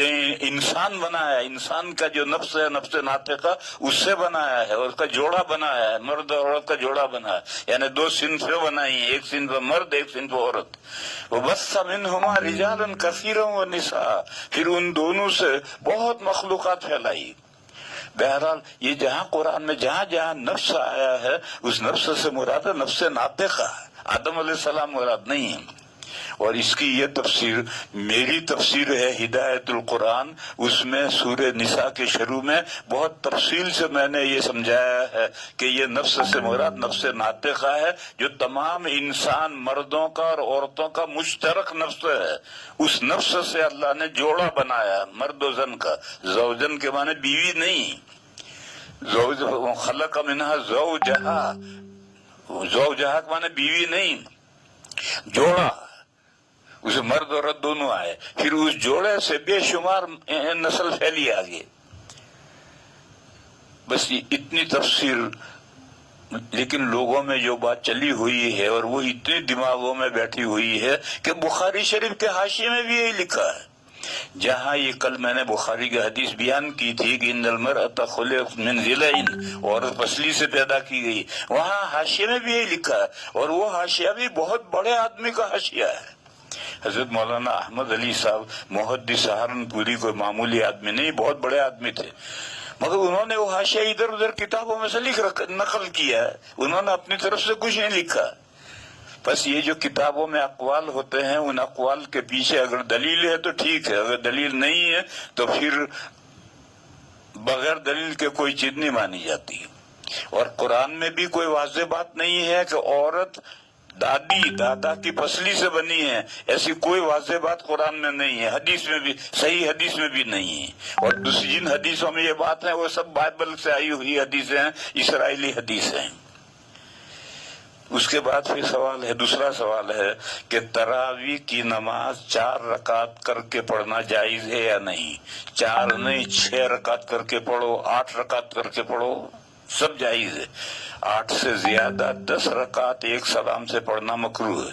[SPEAKER 2] انسان بنایا، انسان کا جو نفس ہے نفس ناطقہ اس سے بنایا ہے، اور اس کا جوڑا بنایا ہے، مرد اور عورت کا جوڑا بنایا، یعنی دو صنفیں بنائی ہیں، ایک صنف مرد ایک صنف عورت۔ وَبَثَّ مِنْهُمَا رِجَالًا كَثِيرًا وَنِسَاءً، پھر ان دونوں سے بہت مخلوقات پھیلائی۔ بہرحال یہ جہاں قرآن میں جہاں جہاں نفس آیا ہے اس نفس سے مراد ہے نفس ناطقہ، آدم علیہ السلام مراد نہیں ہے۔ اور اس کی یہ تفسیر میری تفسیر ہے ہدایت القرآن، اس میں سورہ نساء کے شروع میں بہت تفصیل سے میں نے یہ سمجھایا ہے کہ یہ نفس سے مراد نفس ناطقہ ہے، جو تمام انسان مردوں کا اور عورتوں کا مشترک نفس ہے۔ اس نفس سے اللہ نے جوڑا بنایا، مرد و زن کا، زوجن کے معنی بیوی نہیں، زوج خلق منہا زوجہا، زوجہا کے معنی بیوی نہیں، جوڑا، اس مرد اور عورت دونوں آئے، پھر اس جوڑے سے بے شمار نسل پھیلی آگے۔ بس یہ اتنی تفسیر، لیکن لوگوں میں جو بات چلی ہوئی ہے اور وہ اتنی دماغوں میں بیٹھی ہوئی ہے کہ بخاری شریف کے حاشیے میں بھی یہی لکھا ہے۔ جہاں یہ کل میں نے بخاری کی حدیث بیان کی تھی کہ ان المرأة خلقت من ضلع، عورت پسلی سے پیدا کی گئی، وہاں حاشیے میں بھی یہی لکھا ہے، اور وہ حاشیہ بھی بہت بڑے آدمی کا حاشیہ ہے۔ حضرت مولانا احمد علی صاحب محدث سہارنپوری کوئی معمولی آدمی نہیں، بہت بڑے آدمی تھے، مگر انہوں نے وہ حاشیہ ادھر ادھر کتابوں میں سے نقل کیا ہے، انہوں نے اپنی طرف سے کچھ نہیں لکھا۔ بس یہ جو کتابوں میں اقوال ہوتے ہیں ان اقوال کے پیچھے اگر دلیل ہے تو ٹھیک ہے، اگر دلیل نہیں ہے تو پھر بغیر دلیل کے کوئی چیز نہیں مانی جاتی۔ اور قرآن میں بھی کوئی واضح بات نہیں ہے کہ عورت دادی دادا کی پسلی سے بنی ہے، ایسی کوئی واضح بات قرآن میں نہیں ہے، حدیث میں بھی، صحیح حدیث میں بھی نہیں ہے۔ اور دوسری جن حدیثوں میں یہ بات ہے وہ سب بائبل سے آئی ہوئی حدیثیں ہیں، اسرائیلی حدیثیں ہیں۔ اس کے بعد پھر سوال ہے، دوسرا سوال ہے کہ تراویح کی نماز 4 رکعت کر کے پڑھنا جائز ہے یا نہیں؟ 4 نہیں، 6 رکعت کر کے پڑھو، 8 رکعت کر کے پڑھو، سب جائز ہے۔ 8 سے زیادہ 10 رکعت ایک سلام سے پڑھنا مکروہ ہے۔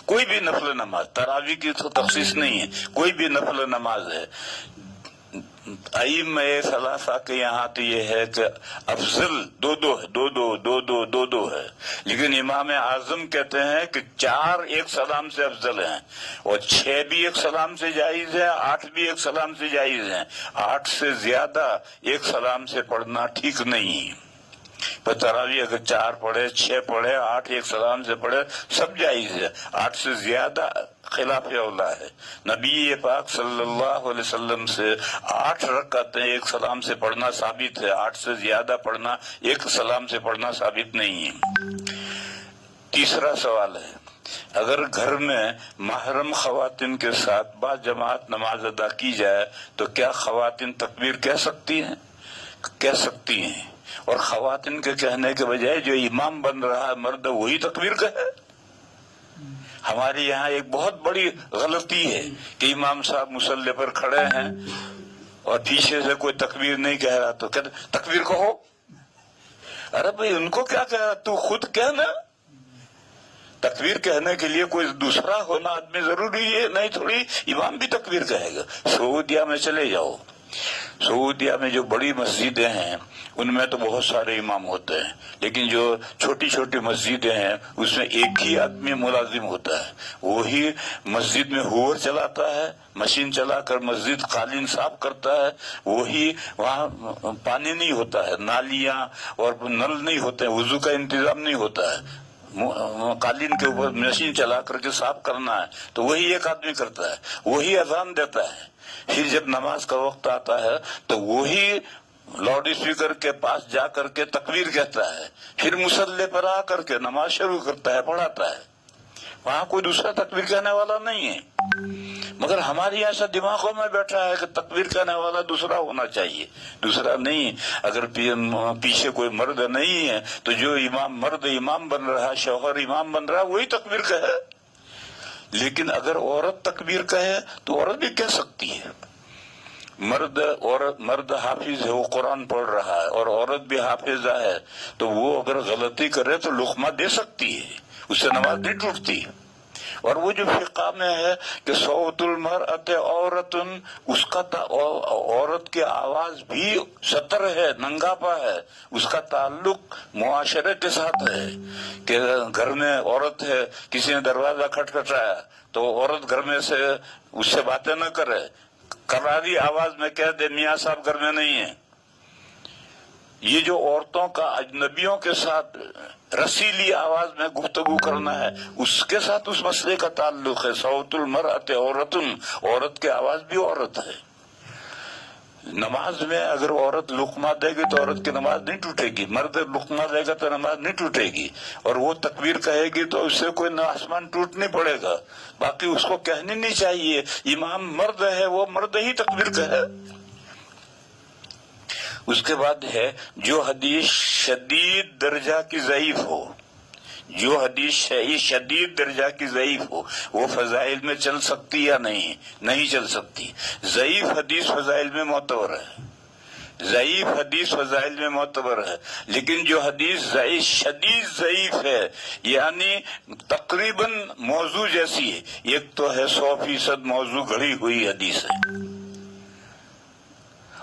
[SPEAKER 2] کوئی بھی نفل نماز، تراویح کی تو تخصیص نہیں ہے، کوئی بھی نفل نماز ہے، ائمہ ثلاثہ کے یہاں تو یہ ہے کہ افضل دو دو ہے، لیکن امام اعظم کہتے ہیں کہ 4 ایک سلام سے افضل ہیں، اور 6 بھی ایک سلام سے جائز ہے، 8 بھی ایک سلام سے جائز ہیں، 8 سے زیادہ ایک سلام سے پڑھنا ٹھیک نہیں۔ پر تراویح اگر 4 پڑھے، 6 پڑھے، 8 ایک سلام سے پڑھے، سب جائز ہے، 8 سے زیادہ خلاف اولا ہے۔ نبی پاک صلی اللہ علیہ وسلم سے 8 رکعتیں ایک سلام سے پڑھنا ثابت ہے، 8 سے زیادہ پڑھنا ایک سلام سے پڑھنا ثابت نہیں ہے۔ تیسرا سوال ہے، اگر گھر میں محرم خواتین کے ساتھ با جماعت نماز ادا کی جائے تو کیا خواتین تکبیر کہہ سکتی ہیں؟ اور خواتین کے کہنے کے بجائے جو امام بن رہا ہے مرد وہی تکبیر کہے؟ ہمارے یہاں ایک بہت بڑی غلطی ہے کہ امام صاحب مصلی پر کھڑے ہیں اور پیچھے سے کوئی تکبیر نہیں کہہ رہا تو کہتے تکبیر کہو۔ ارے بھائی ان کو کیا کہہ رہا، تو خود کہنا۔ تکبیر کہنے کے لیے کوئی دوسرا ہونا آدمی ضروری ہے، نہیں تھوڑی امام بھی تکبیر کہے گا۔ سعودیہ میں چلے جاؤ، سعودیہ میں جو بڑی مسجدیں ہیں ان میں تو بہت سارے امام ہوتے ہیں، لیکن جو چھوٹی چھوٹی مسجدیں ہیں اس میں ایک ہی آدمی ملازم ہوتا ہے، وہی مسجد میں ہوور چلاتا ہے، مشین چلا کر مسجد قالین صاف کرتا ہے، وہی وہاں پانی نہیں ہوتا ہے، نالیاں اور نل نہیں ہوتے، وضو کا انتظام نہیں ہوتا ہے، قالین کے اوپر مشین چلا کر کے صاف کرنا ہے تو وہی ایک آدمی کرتا ہے، وہی اذان دیتا ہے، پھر جب نماز کا وقت آتا ہے تو وہی لاؤڈ اسپیکر کے پاس جا کر کے تکبیر کہتا ہے، پھر مصلی پر آ کر کے نماز شروع کرتا ہے، پڑھاتا ہے، وہاں کوئی دوسرا تکبیر کہنے والا نہیں ہے۔ مگر ہماری ایسا دماغوں میں بیٹھا ہے کہ تکبیر کہنے والا دوسرا ہونا چاہیے، دوسرا نہیں۔ اگر پیچھے کوئی مرد نہیں ہے تو جو مرد امام بن رہا ہے، شوہر امام بن رہا ہے، وہی تکبیر کہے۔ لیکن اگر عورت تکبیر کہے تو عورت بھی کہہ سکتی ہے۔ مرد حافظ ہے، وہ قرآن پڑھ رہا ہے، اور عورت بھی حافظہ ہے تو وہ اگر غلطی کرے تو لقمہ دے سکتی ہے، اس سے نماز نہیں ٹوٹتی۔ اور وہ جو فقہ میں ہے کہ صوت المرأۃ عورتن، اس کا عورت کی آواز بھی سطر ہے، ننگاپا ہے، اس کا تعلق معاشرے کے ساتھ ہے کہ گھر میں عورت ہے، کسی نے دروازہ کھٹکھٹایا تو عورت گھر میں سے اس سے باتیں نہ کرے، کراری آواز میں کہہ دے میاں صاحب گھر میں نہیں ہے۔ یہ جو عورتوں کا اجنبیوں کے ساتھ رسیلی آواز میں گفتگو کرنا ہے، اس کے ساتھ اس مسئلے کا تعلق ہے۔ صوت المرأۃ عورتن، عورت کی آواز بھی عورت ہے۔ نماز میں اگر عورت لقمہ دے گی تو عورت کی نماز نہیں ٹوٹے گی، مرد لقمہ دے گا تو نماز نہیں ٹوٹے گی، اور وہ تکبیر کہے گی تو اس سے کوئی آسمان ٹوٹ نہیں پڑے گا۔ باقی اس کو کہنی نہیں چاہیے، امام مرد ہے وہ مرد ہی تکبیر کہے۔ اس کے بعد ہے جو حدیث شدید درجہ کی ضعیف ہو، جو حدیث شدید درجہ کی ضعیف ہو وہ فضائل میں چل سکتی یا نہیں چل سکتی۔ ضعیف حدیث فضائل میں معتبر ہے، ضعیف حدیث فضائل میں معتبر ہے، لیکن جو حدیث شدید ضعیف ہے یعنی تقریباً موضوع جیسی ہے، ایک تو ہے 100% موضوع گھڑی ہوئی حدیث ہے،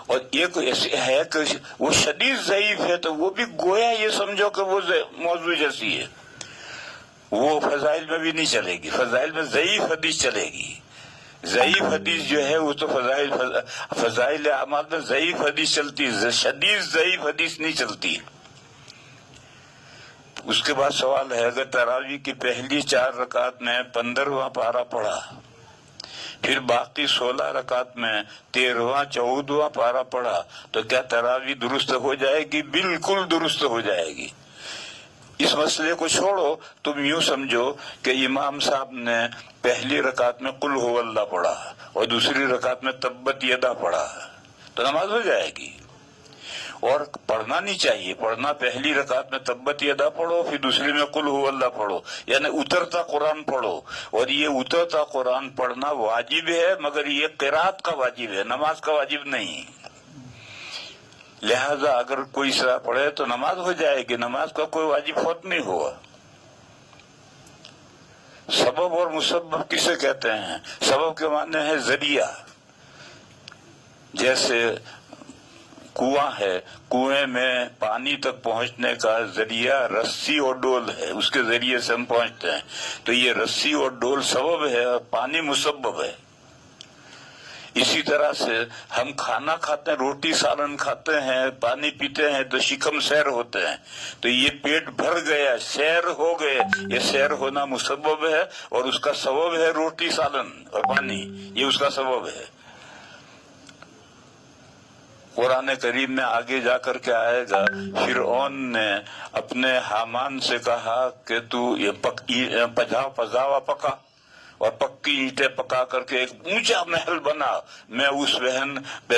[SPEAKER 2] اور ایک ہے کہ وہ شدید ضعیف ہے تو وہ بھی گویا یہ سمجھو کہ وہ موضوع جیسی ہے، وہ فضائل میں بھی نہیں چلے گی، فضائل میں ضعیف حدیث چلے گی۔ ضعیف حدیث جو ہے وہ تو فضائل اعمال میں ضعیف حدیث چلتی ہے، شدید ضعیف حدیث نہیں چلتی۔ اس کے بعد سوال ہے اگر تراویح کی پہلی 4 رکعت میں 15واں پارہ پڑھا، پھر باقی 16 رکعت میں 13واں 14واں پارہ پڑھا تو کیا تراویح درست ہو جائے گی؟ بالکل درست ہو جائے گی۔ اس مسئلے کو چھوڑو، تم یوں سمجھو کہ امام صاحب نے پہلی رکعت میں قل هو اللہ پڑھا اور دوسری رکعت میں تبت یدا پڑھا تو نماز ہو جائے گی۔ اور پڑھنا نہیں چاہیے، پڑھنا پہلی رکعت میں تبت یدا پڑھو، پھر دوسری میں قل هو اللہ پڑھو، یعنی اترتا قرآن پڑھو، اور یہ اترتا قرآن پڑھنا واجب ہے، مگر یہ قرات کا واجب ہے، نماز کا واجب نہیں۔ لہذا اگر کوئی سرا پڑھے تو نماز ہو جائے گی، نماز کا کوئی واجب فوت نہیں ہوا۔ سبب اور مسبب کسے کہتے ہیں؟ سبب کے معنی ہے ذریعہ، جیسے کنواں ہے، کنویں میں پانی تک پہنچنے کا ذریعہ رسی اور ڈول ہے، اس کے ذریعے سے ہم پہنچتے ہیں، تو یہ رسی اور ڈول سبب ہے اور پانی مسبب ہے۔ اسی طرح سے ہم کھانا کھاتے ہیں، روٹی سالن کھاتے ہیں، پانی پیتے ہیں تو شکم سیر ہوتے ہیں، تو یہ پیٹ بھر گیا، سیر ہو گئے، یہ سیر ہونا مسبب ہے، اور اس کا سبب ہے روٹی سالن اور پانی، یہ اس کا سبب ہے۔ قرآن کریم میں آگے جا کر کے آئے گا، فرعون نے اپنے حامان سے کہا کہ تو یہ پجاوا پکا اور پکی اینٹیں پکا کر کے ایک اونچا محل بنا، میں اس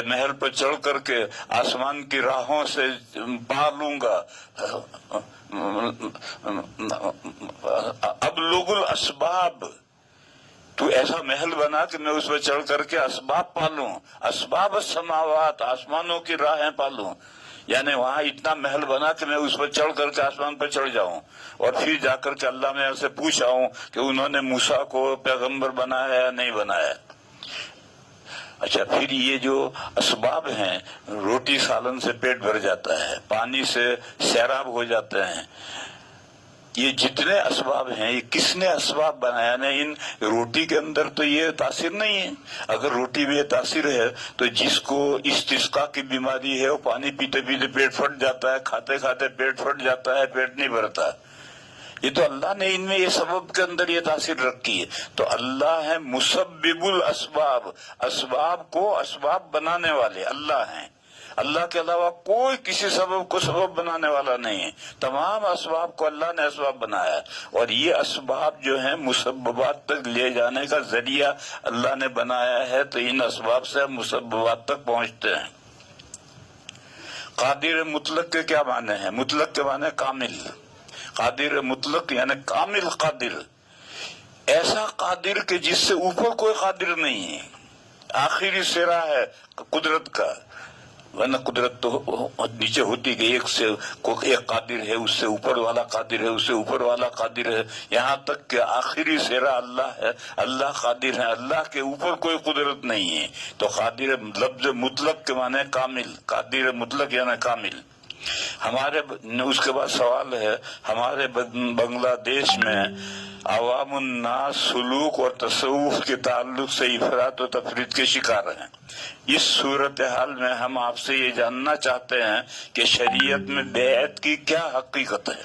[SPEAKER 2] محل پر چڑھ کر کے آسمان کی راہوں سے پار لوں گا، ابلغ الاسباب، تو ایسا محل بنا کہ میں اس پر چڑھ کر کے اسباب پالوں، اسباب السماوات، آسمانوں کی راہیں پالوں، یعنی وہاں اتنا محل بنا کہ میں اس پر چڑھ کر کے آسمان پر چڑھ جاؤں، اور پھر جا کر کے اللہ میں سے پوچھا ہوں کہ انہوں نے موسیٰ کو پیغمبر بنایا یا نہیں بنایا۔ اچھا، پھر یہ جو اسباب ہیں، روٹی سالن سے پیٹ بھر جاتا ہے، پانی سے سیراب ہو جاتے ہیں، یہ جتنے اسباب ہیں یہ کس نے اسباب بنایا؟ نہیں، ان روٹی کے اندر تو یہ تاثیر نہیں ہے۔ اگر روٹی میں یہ تاثیر ہے تو جس کو استسقاء کی بیماری ہے وہ پانی پیتے پیتے پیٹ پھٹ جاتا ہے، کھاتے کھاتے پیٹ پھٹ جاتا ہے، پیٹ نہیں بھرتا، یہ تو اللہ نے ان میں یہ سبب کے اندر یہ تاثیر رکھی ہے۔ تو اللہ ہے مسبب الاسباب، اسباب کو اسباب بنانے والے اللہ ہیں، اللہ کے علاوہ کوئی کسی سبب کو سبب بنانے والا نہیں ہے، تمام اسباب کو اللہ نے اسباب بنایا ہے، اور یہ اسباب جو ہیں مسببات تک لے جانے کا ذریعہ اللہ نے بنایا ہے، تو ان اسباب سے ہم مسببات تک پہنچتے ہیں۔ قادر مطلق کے کیا معنی ہیں؟ مطلق کے معنی کامل، قادر مطلق یعنی کامل قادر، ایسا قادر کہ جس سے اوپر کوئی قادر نہیں ہے، آخری سرا ہے قدرت کا، ورنہ قدرت تو نیچے ہوتی گئی، ایک قادر ہے، اس سے اوپر والا قادر ہے، اس سے اوپر والا قادر ہے، یہاں تک کہ آخری سرا اللہ ہے، اللہ قادر ہے، اللہ کے اوپر کوئی قدرت نہیں ہے۔ تو قادر لفظ مطلق کے معنی کامل، قادر مطلق یعنی کامل۔ ہمارے اس کے بعد سوال ہے، ہمارے بنگلہ دیش میں عوام الناس سلوک اور تصوف کے تعلق سے افراط و تفریط کے شکار ہیں۔ اس صورتحال میں ہم آپ سے یہ جاننا چاہتے ہیں کہ شریعت میں بیعت کی کیا حقیقت ہے؟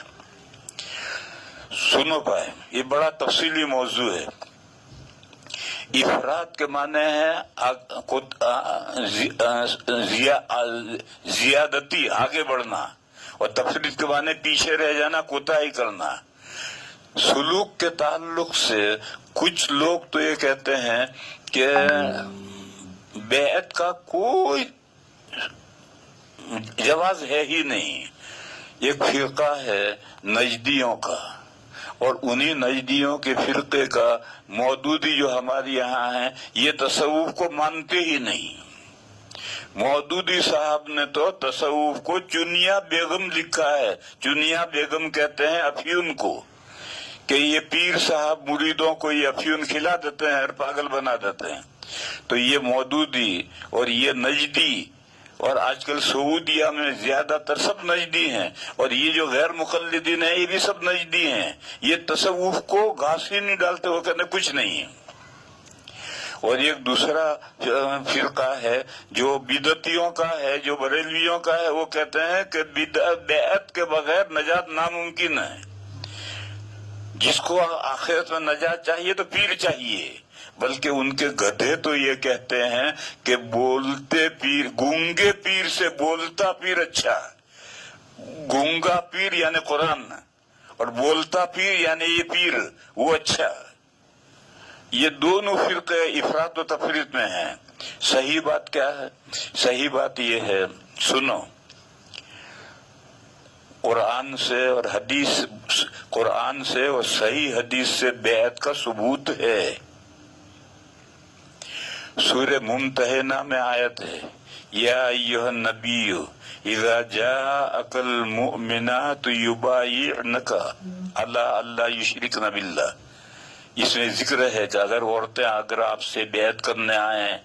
[SPEAKER 2] سنو پائے، یہ بڑا تفصیلی موضوع ہے۔ افراد کے معنی ہے زیادتی، آگے بڑھنا، اور تفرید کے معنی پیچھے رہ جانا، کوتاہی کرنا۔ سلوک کے تعلق سے کچھ لوگ تو یہ کہتے ہیں کہ بیعت کا کوئی جواز ہے ہی نہیں۔ ایک فرقہ ہے نجدیوں کا، اور انہی نجدیوں کے فرقے کا مودودی جو ہمارے یہاں ہیں، یہ تصوف کو مانتے ہی نہیں۔ مودودی صاحب نے تو تصوف کو چنیا بیگم لکھا ہے، چنیا بیگم کہتے ہیں افیون کو، کہ یہ پیر صاحب مریدوں کو یہ افیون کھلا دیتے ہیں اور پاگل بنا دیتے ہیں۔ تو یہ مودودی اور یہ نجدی، اور آج کل سعودیہ میں زیادہ تر سب نجدی ہیں، اور یہ جو غیر مقلدین ہیں یہ بھی سب نجدی ہیں، یہ تصوف کو گھاس ہی نہیں ڈالتے، وہ کہتے کچھ نہیں ہے۔ اور ایک دوسرا فرقہ ہے جو بدعتیوں کا ہے، جو بریلویوں کا ہے، وہ کہتے ہیں کہ بیعت کے بغیر نجات ناممکن ہے۔ جس کو آخرت میں نجات چاہیے تو پیر چاہیے، بلکہ ان کے گدھے تو یہ کہتے ہیں کہ بولتے پیر، گونگے پیر سے بولتا پیر اچھا، گونگا پیر یعنی قرآن، اور بولتا پیر یعنی یہ پیر وہ اچھا۔ یہ دونوں فرقے افراط و تفریط میں ہیں۔ صحیح بات کیا ہے؟ صحیح بات یہ ہے، سنو، قرآن سے اور حدیث، قرآن سے اور صحیح حدیث سے بیعت کا ثبوت ہے۔ سورہ ممتحنہ میں آیت ہے، یا ایھا النبی اذا جاءک المؤمنات یبایعنک علی الا یشرکن باللہ۔ اس میں ذکر ہے کہ اگر عورتیں اگر آپ سے بیعت کرنے آئیں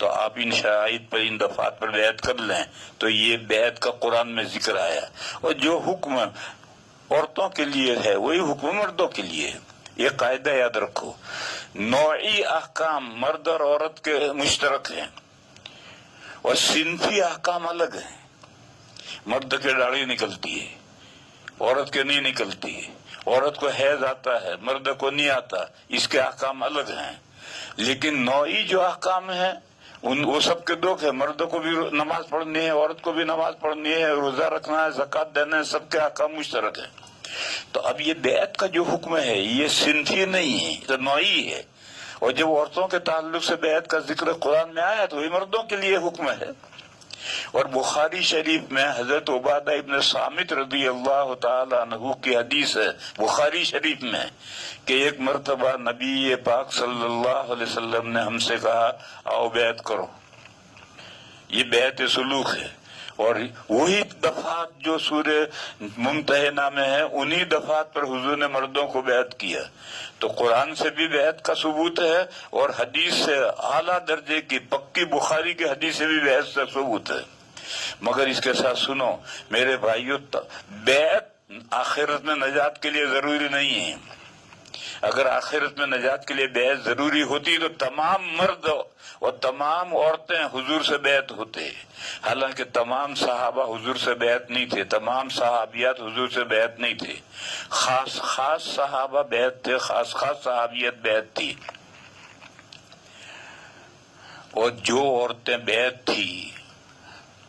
[SPEAKER 2] تو آپ ان شرائط پر ان دفعات پر بیعت کر لیں تو یہ بیعت کا قرآن میں ذکر آیا. اور جو حکم عورتوں کے لیے ہے وہی حکم مردوں کے لیے ہے. یہ قاعدہ یاد رکھو. نوعی احکام مرد اور عورت کے مشترک ہیں اور صنفی احکام الگ ہیں. مرد کے داڑھی نکلتی ہے، عورت کے نہیں نکلتی ہے. عورت کو حیض آتا ہے، مرد کو نہیں آتا. اس کے احکام الگ ہیں. لیکن نوعی جو احکام ہیں وہ سب کے دو ہے. مرد کو بھی نماز پڑھنی ہے، عورت کو بھی نماز پڑھنی ہے، روزہ رکھنا ہے، زکوٰۃ دینا ہے. سب کے احکام مشترک ہیں. تو اب یہ بیعت کا جو حکم ہے یہ صنفی نہیں ہے، یہ نوعی ہے. اور جب عورتوں کے تعلق سے بیعت کا ذکر قرآن میں آیا تو وہی مردوں کے لیے حکم ہے. اور بخاری شریف میں حضرت عبادہ ابن صامت رضی اللہ تعالی عنہ کی حدیث ہے بخاری شریف میں کہ ایک مرتبہ نبی پاک صلی اللہ علیہ وسلم نے ہم سے کہا آؤ بیعت کرو. یہ بیعت سلوک ہے. اور وہی دفعات جو سورہ ممتحنہ میں ہے انہی دفعات پر حضور نے مردوں کو بیعت کیا. تو قرآن سے بھی بیعت کا ثبوت ہے اور حدیث سے اعلیٰ درجے کی پکی بخاری کی حدیث سے بھی بیعت کا ثبوت ہے. مگر اس کے ساتھ سنو میرے بھائیو، بیعت آخرت میں نجات کے لیے ضروری نہیں ہے. اگر آخرت میں نجات کے لیے بیعت ضروری ہوتی تو تمام مرد اور تمام عورتیں حضور سے بیعت ہوتے. حالانکہ تمام صحابہ حضور سے بیعت نہیں تھے، تمام صحابیات حضور سے بیعت نہیں تھے. خاص خاص صحابہ بیعت تھے، خاص خاص صحابیت بیعت تھی. اور جو عورتیں بیعت تھی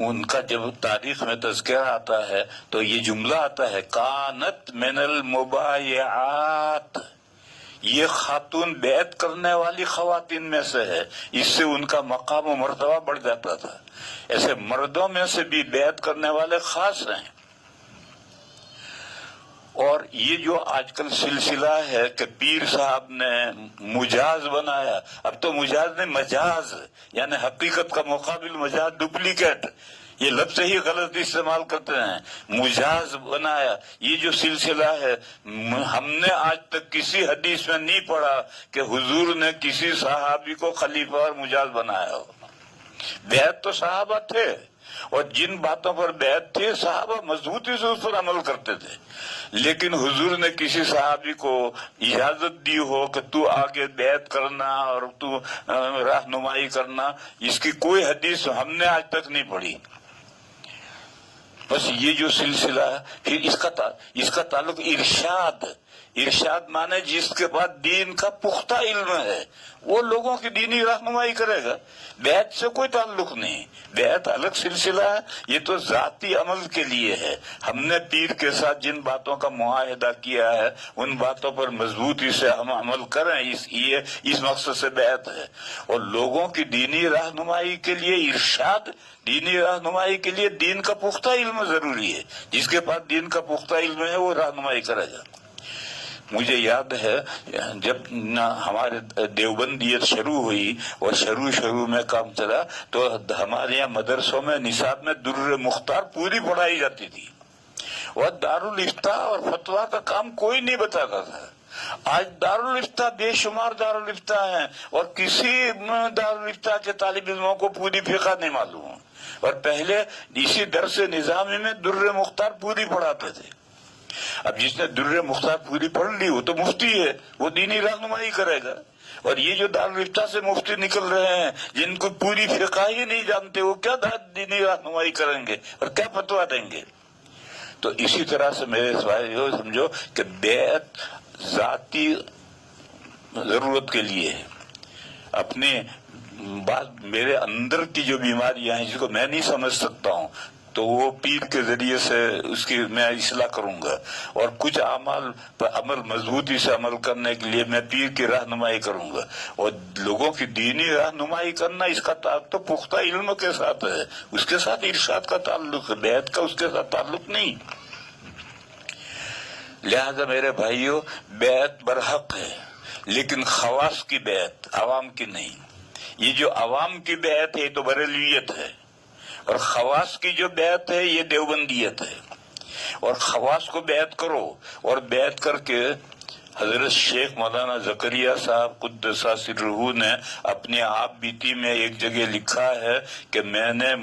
[SPEAKER 2] ان کا جب تاریخ میں تذکرہ آتا ہے تو یہ جملہ آتا ہے کانت من المبایعات. یہ خاتون بیعت کرنے والی خواتین میں سے ہے. اس سے ان کا مقام و مرتبہ بڑھ جاتا تھا. ایسے مردوں میں سے بھی بیعت کرنے والے خاص ہیں. اور یہ جو آج کل سلسلہ ہے کہ پیر صاحب نے مجاز بنایا، اب تو مجاز نہیں مجاز، یعنی حقیقت کا مقابل مجاز، ڈپلیکیٹ. یہ لفظ ہی غلط استعمال کرتے ہیں. مجاز بنایا، یہ جو سلسلہ ہے ہم نے آج تک کسی حدیث میں نہیں پڑھا کہ حضور نے کسی صحابی کو خلیفہ اور مجاز بنایا ہو. بیعت تو صحابہ تھے اور جن باتوں پر بیعت تھی صحابہ مضبوطی سے اس پر عمل کرتے تھے. لیکن حضور نے کسی صحابی کو اجازت دی ہو کہ تو آگے بیعت کرنا اور تو رہنمائی کرنا، اس کی کوئی حدیث ہم نے آج تک نہیں پڑھی. بس یہ جو سلسلہ ہے. پھر اس کا تعلق ارشاد مانے جس کے پاس دین کا پختہ علم ہے وہ لوگوں کی دینی رہنمائی کرے گا. بیعت سے کوئی تعلق نہیں. بیعت الگ سلسلہ ہے. یہ تو ذاتی عمل کے لیے ہے. ہم نے پیر کے ساتھ جن باتوں کا معاہدہ کیا ہے ان باتوں پر مضبوطی سے ہم عمل کریں، اس مقصد سے بیعت ہے. اور لوگوں کی دینی رہنمائی کے لیے ارشاد، دینی رہنمائی کے لیے دین کا پختہ علم ضروری ہے. جس کے پاس دین کا پختہ علم ہے وہ رہنمائی کرے گا. مجھے یاد ہے جب ہمارے دیوبندیت شروع ہوئی اور شروع میں کام چلا تو ہمارے یہاں مدرسوں میں نصاب میں در مختار پوری پڑھائی جاتی تھی. اور دارالافتاء اور فتویٰ کا کام کوئی نہیں بتاتا تھا. آج دارالافتاء بے شمار دارالافتاء ہیں اور کسی دارالافتاء کے طالب علموں کو پوری فقہ نہیں معلوم. اور پہلے اسی درس نظامی میں در مختار پوری پڑھاتے تھے. اب جس نے در مختار پوری پڑھ لی وہ تو مفتی ہے، وہ دینی رہنمائی کرے گا. اور یہ جو دارالافتاء سے مفتی نکل رہے ہیں جن کو پوری فقہ ہی نہیں جانتے وہ کیا دینی رہنمائی کریں گے اور کیا فتویٰ دیں گے. تو اسی طرح سے میرے بھائیو سمجھو کہ بیعت ذاتی ضرورت کے لیے ہے. اپنے بات میرے اندر کی جو بیماریاں ہیں جس کو میں نہیں سمجھ سکتا ہوں تو وہ پیر کے ذریعے سے اس کی میں اصلاح کروں گا. اور کچھ اعمال پر عمل مضبوطی سے عمل کرنے کے لیے میں پیر کی رہنمائی کروں گا. اور لوگوں کی دینی رہنمائی کرنا اس کا تعلق تو پختہ علم کے ساتھ ہے، اس کے ساتھ ارشاد کا تعلق ہے، بیعت کا اس کے ساتھ تعلق نہیں. لہذا میرے بھائیو بیعت برحق ہے لیکن خواص کی بیعت، عوام کی نہیں. یہ جو عوام کی بیعت ہے یہ تو بریلویت ہے اور خواص کی جو بیعت ہے یہ دیوبندیت ہے. اور خواص کو بیعت کرو اور بیعت کر کے حضرت شیخ مولانا زکریا صاحب قدس سرہ نے اپنی آپ بیتی میں ایک جگہ لکھا ہے کہ میں نے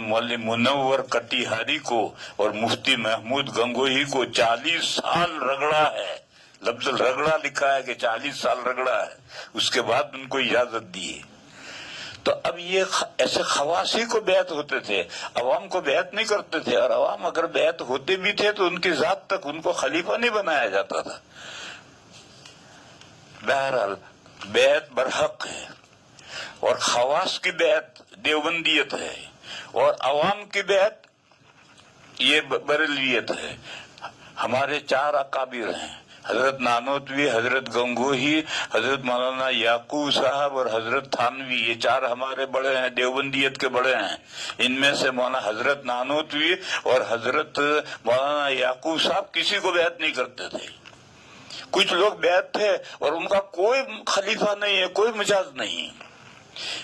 [SPEAKER 2] مولوی منور کٹیہاری کو اور مفتی محمود گنگوہی کو 40 سال رگڑا ہے. لفظ رگڑا لکھا ہے کہ 40 سال رگڑا ہے، اس کے بعد ان کو اجازت دی. تو اب یہ ایسے خواصی کو بیعت ہوتے تھے، عوام کو بیعت نہیں کرتے تھے، اور عوام اگر بیعت ہوتے بھی تھے تو ان کی ذات تک ان کو خلیفہ نہیں بنایا جاتا تھا. بہرحال بیعت برحق ہے، اور خواص کی بیعت دیوبندیت ہے، اور عوام کی بیعت یہ بریلویت ہے. ہمارے 4 اکابر ہیں، حضرت نانوتوی، حضرت گنگوہی، حضرت مولانا یعقوب صاحب اور حضرت تھانوی. یہ 4 ہمارے بڑے ہیں، دیوبندیت کے بڑے ہیں. ان میں سے مولانا حضرت نانوتوی اور حضرت مولانا یعقوب صاحب کسی کو بیعت نہیں کرتے تھے. کچھ لوگ بیعت تھے اور ان کا کوئی خلیفہ نہیں ہے، کوئی مجاز نہیں.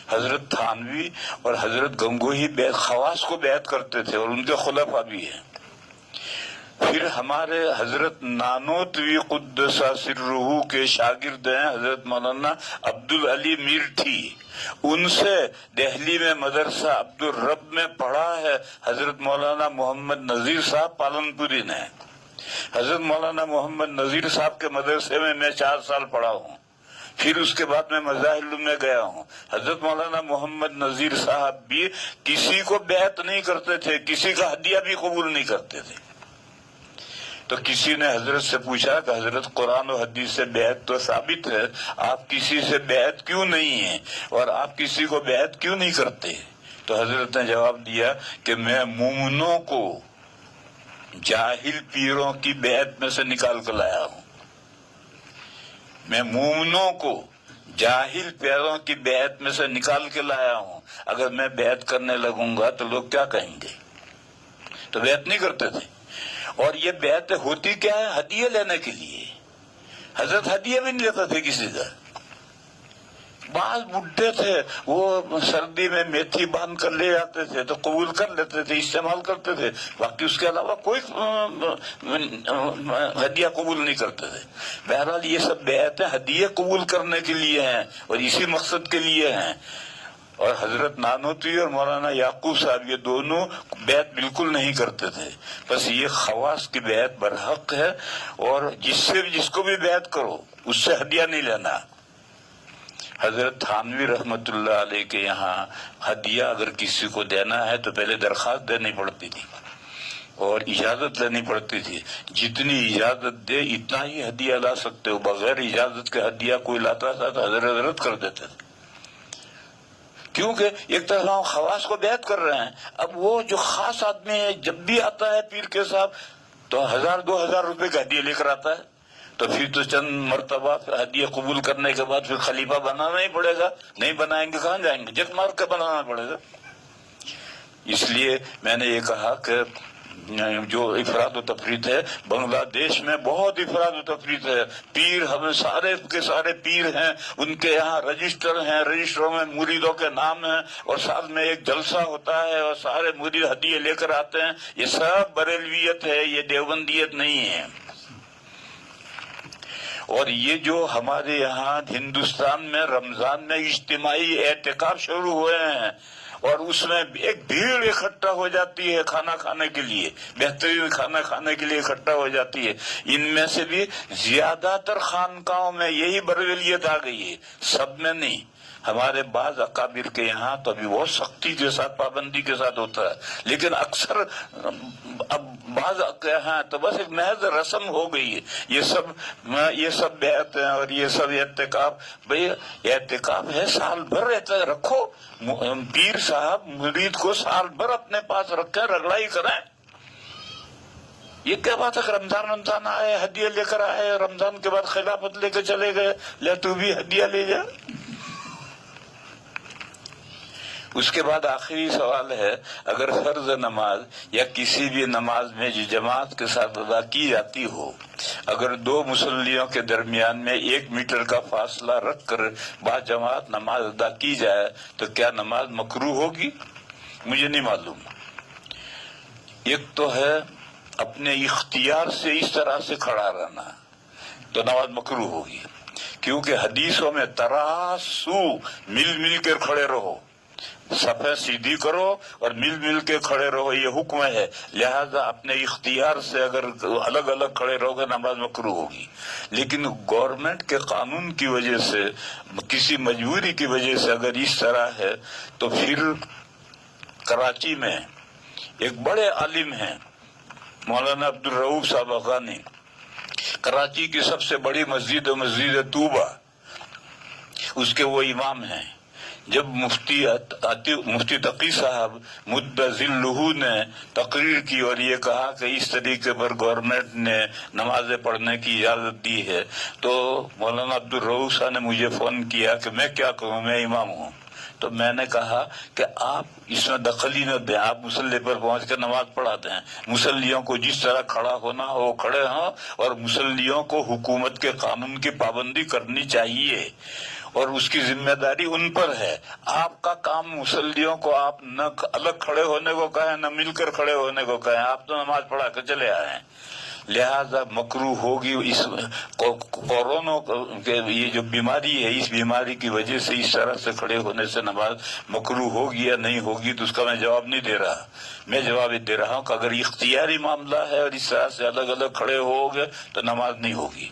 [SPEAKER 2] حضرت تھانوی اور حضرت گنگوہی خواص کو بیعت کرتے تھے اور ان کے خلفاء بھی ہیں. پھر ہمارے حضرت نانوتوی قدس سرہ کے شاگرد ہیں حضرت مولانا عبدالعلی میرٹھی. ان سے دہلی میں مدرسہ عبدالرب میں پڑھا ہے حضرت مولانا محمد نذیر صاحب پالنپوری نے. حضرت مولانا محمد نذیر صاحب کے مدرسے میں 4 سال پڑھا ہوں. پھر اس کے بعد میں مظاہر میں گیا ہوں. حضرت مولانا محمد نذیر صاحب بھی کسی کو بیعت نہیں کرتے تھے، کسی کا ہدیہ بھی قبول نہیں کرتے تھے. تو کسی نے حضرت سے پوچھا کہ حضرت قرآن و حدیث سے بیعت تو ثابت ہے، آپ کسی سے بیعت کیوں نہیں ہیں اور آپ کسی کو بیعت کیوں نہیں کرتے؟ تو حضرت نے جواب دیا کہ میں مومنوں کو جاہل پیروں کی بیعت میں سے نکال کر لایا ہوں. میں مومنوں کو جاہل پیروں کی بیعت میں سے نکال کے لایا ہوں. اگر میں بیعت کرنے لگوں گا تو لوگ کیا کہیں گے؟ تو بیعت نہیں کرتے تھے. اور یہ بیعت ہوتی کیا ہے؟ ہدیہ لینے کے لیے. حضرت ہدیہ بھی نہیں لیتا تھے کسی کا. بعض بڈھے تھے وہ سردی میں میتھی باندھ کر لے جاتے تھے تو قبول کر لیتے تھے، استعمال کرتے تھے، باقی اس کے علاوہ کوئی ہدیہ قبول نہیں کرتے تھے. بہرحال یہ سب بیعتیں ہدیہ قبول کرنے کے لیے ہیں اور اسی مقصد کے لیے ہیں. اور حضرت نانوتوی اور مولانا یعقوب صاحب یہ دونوں بیعت بالکل نہیں کرتے تھے. بس یہ خواص کی بیعت برحق ہے، اور جس کو بھی بیعت کرو اس سے ہدیہ نہیں لینا. حضرت تھانوی رحمت اللہ علیہ کے یہاں ہدیہ اگر کسی کو دینا ہے تو پہلے درخواست دینی پڑتی تھی اور اجازت لینی پڑتی تھی. جتنی اجازت دے اتنا ہی ہدیہ لا سکتے ہو. بغیر اجازت کے ہدیہ کوئی لاتا تھا تو حضرت کر دیتے تھے، کیونکہ ایک طرح ہم خواص کو بیعت کر رہے ہیں. اب وہ جو خاص آدمی ہے جب بھی آتا ہے پیر کے صاحب تو 1000-2000 روپے کا ہدیہ لے کر آتا ہے، تو پھر تو چند مرتبہ ہدیہ قبول کرنے کے بعد پھر خلیفہ بنانا ہی پڑے گا. نہیں بنائیں گے کہاں جائیں گے؟ جت مار کے بنانا پڑے گا. اس لیے میں نے یہ کہا کہ جو افراد و تفریط ہے، بنگلہ دیش میں بہت افراد و تفریط ہے. پیر ہمیں سارے کے سارے پیر ہیں، ان کے یہاں رجسٹر ہیں، رجسٹروں میں مریدوں کے نام ہیں، اور سال میں ایک جلسہ ہوتا ہے اور سارے مرید ہدیے لے کر آتے ہیں. یہ سب بریلویت ہے، یہ دیوبندیت نہیں ہے. اور یہ جو ہمارے یہاں ہندوستان میں رمضان میں اجتماعی اعتکاف شروع ہوئے ہیں اور اس میں ایک بھیڑ اکٹھا ہو جاتی ہے کھانا کھانے کے لیے، بہترین کھانا کھانے کے لیے اکٹھا ہو جاتی ہے. ان میں سے بھی زیادہ تر خانقاہوں میں یہی بریلیت آ گئی ہے، سب میں نہیں. ہمارے بعض اکابر کے یہاں تو ابھی بہت سختی کے ساتھ پابندی کے ساتھ ہوتا ہے، لیکن اکثر اب بعض کے یہاں تو بس ایک محض رسم ہو گئی ہے. یہ سب بیعت ہیں اور یہ سب اعتکاف. بھئی اعتکاف ہے، سال بھر رکھو. پیر صاحب مرید کو سال بھر اپنے پاس رکھیں، رگڑائی کریں. یہ کیا بات ہے کہ رمضان آئے ہدیہ لے کر آئے، رمضان کے بعد خلافت لے کے چلے گئے، لے تو بھی ہدیہ لے جا. اس کے بعد آخری سوال ہے، اگر فرض نماز یا کسی بھی نماز میں جو جماعت کے ساتھ ادا کی جاتی ہو، اگر 2 مصلیوں کے درمیان میں 1 میٹر کا فاصلہ رکھ کر با جماعت نماز ادا کی جائے تو کیا نماز مکروہ ہوگی؟ مجھے نہیں معلوم. ایک تو ہے اپنے اختیار سے اس طرح سے کھڑا رہنا تو نماز مکروہ ہوگی، کیونکہ حدیثوں میں تراسو مل مل کر کھڑے رہو، صفیں سیدھی کرو اور مل مل کے کھڑے رہو، یہ حکم ہے. لہذا اپنے اختیار سے اگر الگ الگ کھڑے رہو گے نماز مکروہ ہوگی. لیکن گورنمنٹ کے قانون کی وجہ سے، کسی مجبوری کی وجہ سے اگر اس طرح ہے تو پھر کراچی میں ایک بڑے عالم ہیں مولانا عبدالرؤف صاحب افغانی، کراچی کی سب سے بڑی مسجد ہے مسجد طوبہ، اس کے وہ امام ہیں. جب مفتی تقی صاحب مد ذلہ نے تقریر کی اور یہ کہا کہ اس طریقے پر گورنمنٹ نے نمازیں پڑھنے کی اجازت دی ہے، تو مولانا عبدالرؤف صاحب نے مجھے فون کیا کہ میں کیا کروں، میں امام ہوں. تو میں نے کہا کہ آپ اس میں دخل ہی نہ دیں، آپ مصلی پر پہنچ کر نماز پڑھا دیں. مصلیوں کو جس طرح کھڑا ہونا ہو وہ کھڑے ہوں، اور مصلیوں کو حکومت کے قانون کی پابندی کرنی چاہیے اور اس کی ذمہ داری ان پر ہے. آپ کا کام مصلیوں کو آپ نہ الگ کھڑے ہونے کو کہیں نہ مل کر کھڑے ہونے کو کہیں، آپ تو نماز پڑھا کر چلے آئے. لہذا مکروہ ہوگی. اس کورونا یہ جو بیماری ہے، اس بیماری کی وجہ سے اس طرح سے کھڑے ہونے سے نماز مکروہ ہوگی یا نہیں ہوگی تو اس کا میں جواب نہیں دے رہا. میں جواب دے رہا ہوں کہ اگر اختیاری معاملہ ہے اور اس طرح سے الگ الگ کھڑے ہو گے تو نماز نہیں ہوگی،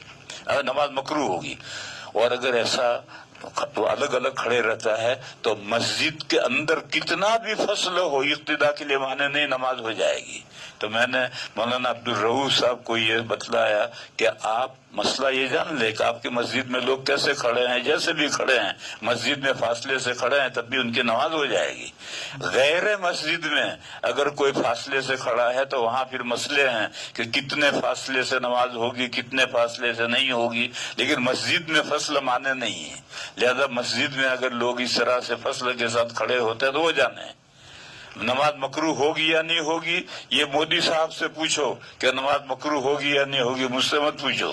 [SPEAKER 2] نماز مکروہ ہوگی. اور اگر ایسا الگ الگ کھڑے رہتا ہے تو مسجد کے اندر کتنا بھی فصل ہو اقتدا کے لیے مانے نہیں، نماز ہو جائے گی. تو میں نے مولانا عبدالرؤف صاحب کو یہ بتلایا کہ آپ مسئلہ یہ جان لے کہ آپ کی مسجد میں لوگ کیسے کھڑے ہیں، جیسے بھی کھڑے ہیں، مسجد میں فاصلے سے کھڑے ہیں تب بھی ان کی نماز ہو جائے گی. غیر مسجد میں اگر کوئی فاصلے سے کھڑا ہے تو وہاں پھر مسئلے ہیں کہ کتنے فاصلے سے نماز ہوگی، کتنے فاصلے سے نہیں ہوگی. لیکن مسجد میں فصل مانے نہیں ہے، لہذا مسجد میں اگر لوگ اس طرح سے فصل کے ساتھ کھڑے ہوتے ہیں تو وہ جانے نماز مکروہ ہوگی یا نہیں ہوگی. یہ مودی صاحب سے پوچھو کہ نماز مکروہ ہوگی یا نہیں ہوگی، مجھ سے مت پوچھو.